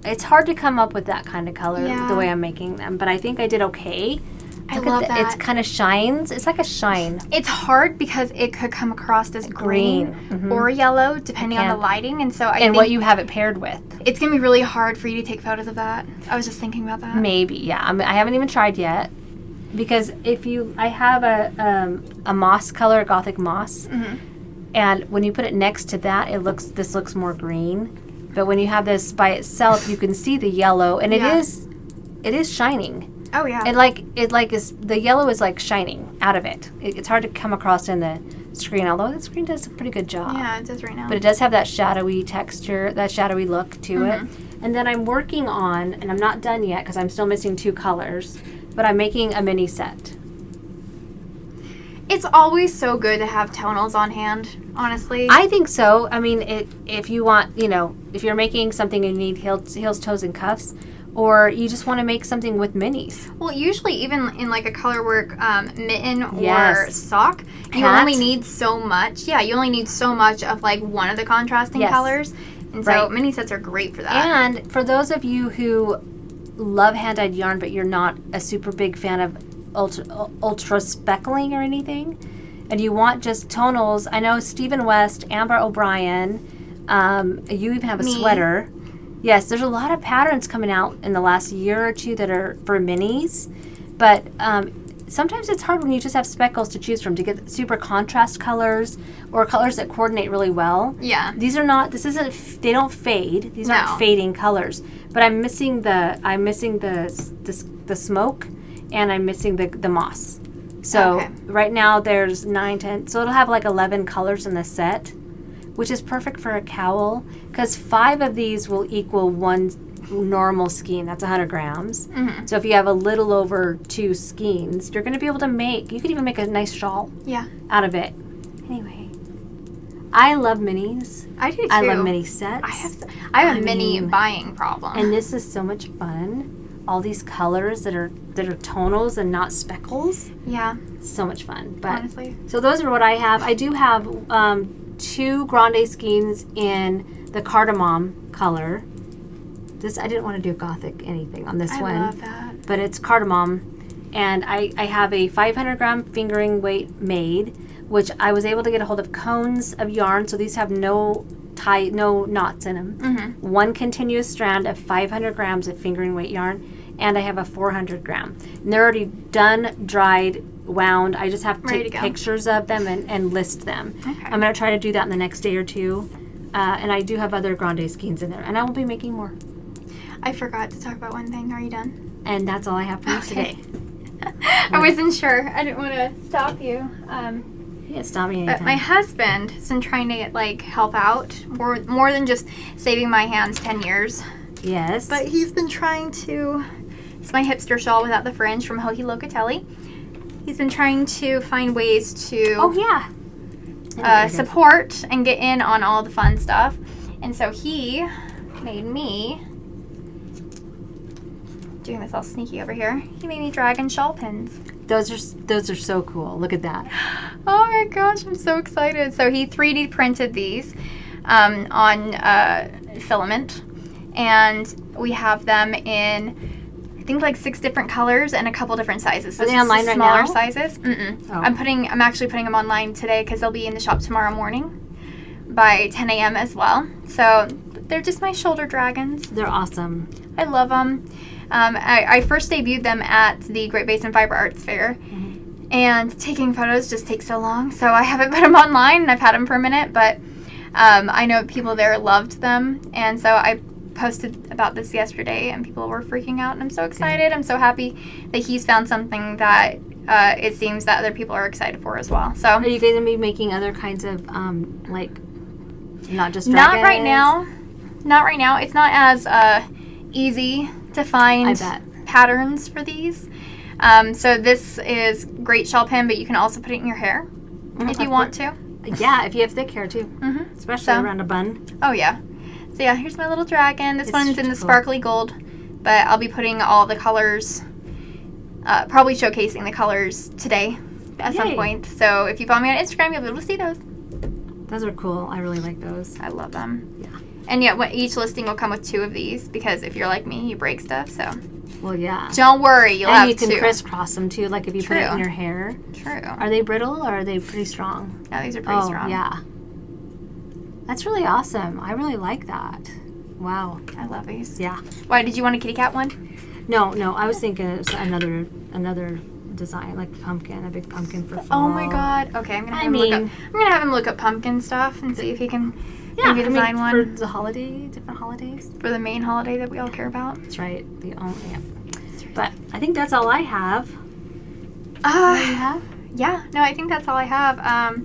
it's hard to come up with that kind of color the way I'm making them. But I think I did okay. I love that. It kind of shines. It's like a shine. It's hard because it could come across as green or yellow depending on the lighting. And so I think what you have it paired with. It's going to be really hard for you to take photos of that. I was just thinking about that. Maybe, yeah. I haven't even tried yet. Because I have a moss color, Gothic moss. Mm-hmm. And when you put it next to that, this looks more green. But when you have this by itself, you can see the yellow, and it is shining. Oh yeah. The yellow is like shining out of it. It's hard to come across in the screen, although the screen does a pretty good job. Yeah, it does right now. But it does have that shadowy texture, that shadowy look to it. And then I'm working on, and I'm not done yet because I'm still missing 2 colors, but I'm making a mini set. It's always so good to have tonals on hand, honestly. I think so. I mean, if you want, if you're making something and you need heels, toes, and cuffs, or you just want to make something with minis. Well, usually even in like a color work mitten or sock, you only need so much. Yeah, you only need so much of like one of the contrasting colors. And so mini sets are great for that. And for those of you who love hand-dyed yarn, but you're not a super big fan of ultra speckling or anything, and you want just tonals, I know Stephen West, Amber O'Brien, you even have a sweater. Yes, there's a lot of patterns coming out in the last year or 2 that are for minis, but sometimes it's hard when you just have speckles to choose from to get super contrast colors or colors that coordinate really well. Yeah. They don't fade. These aren't fading colors, but I'm missing the smoke, and I'm missing the moss. So right now there's 9, 10, so it'll have like 11 colors in the set, which is perfect for a cowl, because 5 of these will equal 1 normal skein. That's 100 grams. Mm-hmm. So if you have a little over 2 skeins, you're going to be able to you could even make a nice shawl out of it. Anyway, I love minis. I do too. I love mini sets. I have a mini buying problem. And this is so much fun. all these colors that are tonals and not speckles. Yeah. So much fun. But honestly. So those are what I have. I do have 2 grande skeins in the cardamom color. This I didn't want to do gothic anything on this one. I love that. But it's cardamom. And I have a 500 gram fingering weight made, which I was able to get a hold of cones of yarn. So these have no knots in them. Mm-hmm. 1 continuous strand of 500 grams of fingering weight yarn. And I have a 400 gram. And they're already done, dried, wound. I just have to take pictures of them and list them. Okay. I'm going to try to do that in the next day or two. And I do have other grande skeins in there. And I will be making more. I forgot to talk about one thing. Are you done? And that's all I have for you today. I wasn't sure. I didn't want to stop you. Yeah, stop me anytime. But my husband has been trying to help out more than just saving my hands 10 years. Yes. But he's been trying to. It's my hipster shawl without the fringe from Hohi Locatelli. He's been trying to find ways to support and get in on all the fun stuff. And so he made me, doing this all sneaky over here, he made me dragon shawl pins. Those are so cool. Look at that. Oh my gosh, I'm so excited. So he 3D printed these on filament. And we have them in, I think, 6 different colors and a couple different sizes. So are they online right now? Smaller sizes. Mm-mm. Oh. I'm actually putting them online today because they'll be in the shop tomorrow morning by 10 a.m. as well. So they're just my shoulder dragons. They're awesome. I love them. I first debuted them at the Great Basin Fiber Arts Fair. Mm-hmm. And taking photos just takes so long. So I haven't put them online, and I've had them for a minute. But I know people there loved them. And so I posted about this yesterday, and people were freaking out, and I'm so excited. I'm so happy that he's found something that it seems that other people are excited for as well. So are you going to be making other kinds of not just dragons? Not right now. It's not as easy to find patterns for these. So this is great shawl pin, but you can also put it in your hair if you want to. Yeah, if you have thick hair too. Mm-hmm. Especially around a bun. Oh yeah. So yeah, here's my little dragon. This one's in the sparkly gold, but I'll be putting all the colors, probably showcasing the colors today at some point. So if you follow me on Instagram, you'll be able to see those. Those are cool. I really like those. I love them. Yeah. And yeah, each listing will come with 2 of these because if you're like me, you break stuff. So. Well, yeah. Don't worry, you'll have 2. And you can crisscross them too, like if you put it in your hair. True. Are they brittle or are they pretty strong? Yeah, these are pretty strong. Yeah. That's really awesome. I really like that. Wow. I love these. Yeah. Why, did you want a kitty cat one? No. I was thinking it was another design, like pumpkin, a big pumpkin for fall. Oh my god. Okay, I'm gonna have him look up pumpkin stuff and see if he can maybe design one for the different holidays. For the main holiday that we all care about. That's right. But I think that's all I have. Yeah. No, I think that's all I have.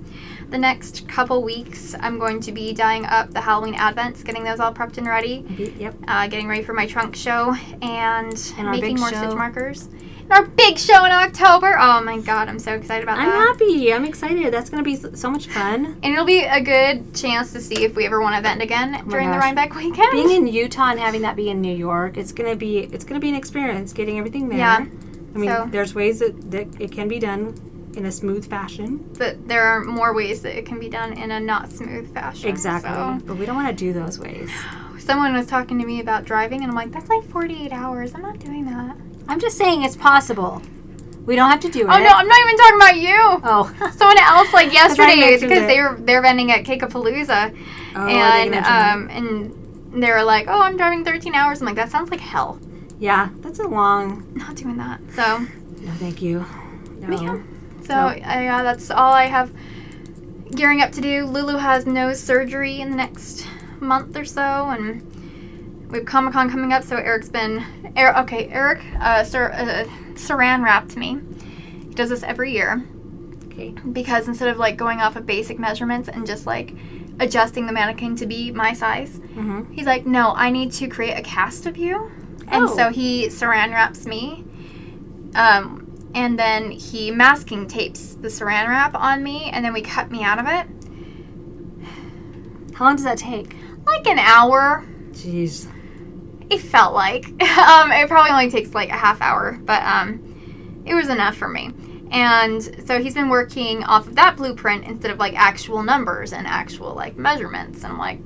The next couple weeks, I'm going to be dyeing up the Halloween Advents, getting those all prepped and ready. Yep. Getting ready for my trunk show and making more stitch markers. And our big show in October. Oh my god, I'm so excited about that. I'm happy. I'm excited. That's going to be so much fun. And it'll be a good chance to see if we ever want to vent again during the Rhinebeck weekend. Being in Utah and having that be in New York, it's going to be an experience getting everything there. Yeah. I mean, there's ways that it can be done in a smooth fashion. But there are more ways that it can be done in a not smooth fashion. Exactly. So. But we don't want to do those ways. Someone was talking to me about driving, and I'm like, that's 48 hours. I'm not doing that. I'm just saying it's possible. We don't have to do it. Oh, no, I'm not even talking about you. Oh. Someone else, yesterday, because they're vending at Cakapalooza. Oh, and they were like, oh, I'm driving 13 hours. I'm like, that sounds like hell. Yeah, that's a long... Not doing that, so... No, thank you. No. Yeah. So, that's all I have gearing up to do. Lulu has nose surgery in the next month or so, and we have Comic-Con coming up, so Eric saran wrapped me. He does this every year. Okay. Because instead of going off of basic measurements and just adjusting the mannequin to be my size, he's like, no, I need to create a cast of you. And so he saran wraps me. And then he masking tapes the saran wrap on me, and then we cut me out of it. How long does that take? Like an hour. Jeez. It felt like. It probably only takes like a half hour, but it was enough for me. And so he's been working off of that blueprint instead of like actual numbers and actual like measurements. And I'm like,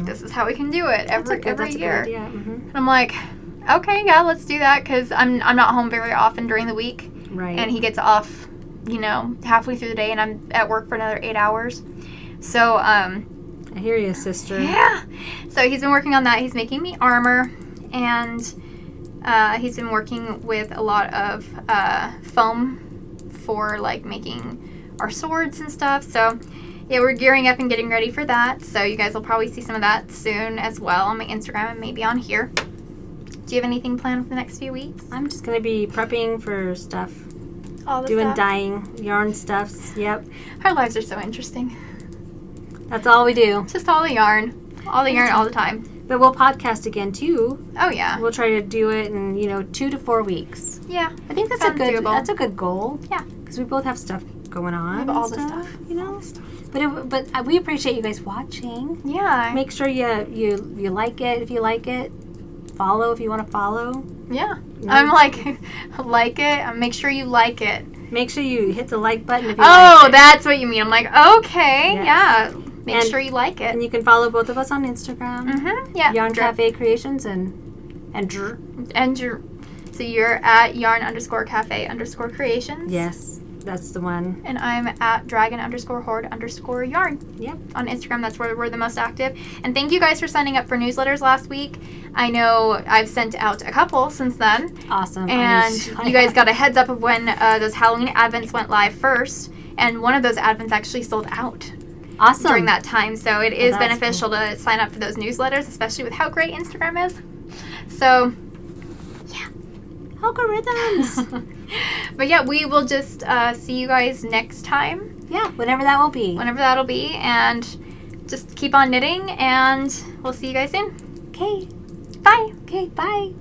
this is how we can do it every year. And I'm like, okay, yeah, let's do that, because I'm not home very often during the week. Right. And he gets off, halfway through the day, and I'm at work for another 8 hours. So, I hear you, sister. Yeah. So he's been working on that. He's making me armor, and he's been working with a lot of foam for like making our swords and stuff. So yeah, we're gearing up and getting ready for that. So you guys will probably see some of that soon as well on my Instagram and maybe on here. Do you have anything planned for the next few weeks? I'm just gonna be prepping for stuff. All the doing stuff. dyeing, yarn stuffs. Yep. Our lives are so interesting. That's all we do. Just all the yarn. All the yarn all the time. But we'll podcast again too. Oh yeah. We'll try to do it in 2 to 4 weeks. Yeah. I think that's doable. That's a good goal. Yeah. Because we both have stuff going on. We have all the stuff. But we appreciate you guys watching. Yeah. Make sure you like it if you like it. Follow if you want to follow. Yeah. I'm like it. Make sure you like it. Make sure you hit the like button if you like it. Oh, that's what you mean. I'm like, okay, Yes. yeah. Make sure you like it. And you can follow both of us on Instagram. Mm-hmm. Yeah. Yarn Cafe Creations and so you're at yarn_cafe_creations. yes, that's the one. And I'm at dragon_hoard_yarn. Yep. On Instagram, that's where we're the most active. And thank you guys for signing up for newsletters last week. I know I've sent out a couple since then. Awesome. And you guys got a heads up of when those Halloween advents went live first. And one of those advents actually sold out. Awesome. During that time. So it is that's beneficial to sign up for those newsletters, especially with how great Instagram is. So, yeah. Algorithms. But yeah, we will just see you guys next time. Yeah, whenever that will be. Whenever that'll be. And just keep on knitting, and we'll see you guys soon. Okay. Bye. Okay, bye.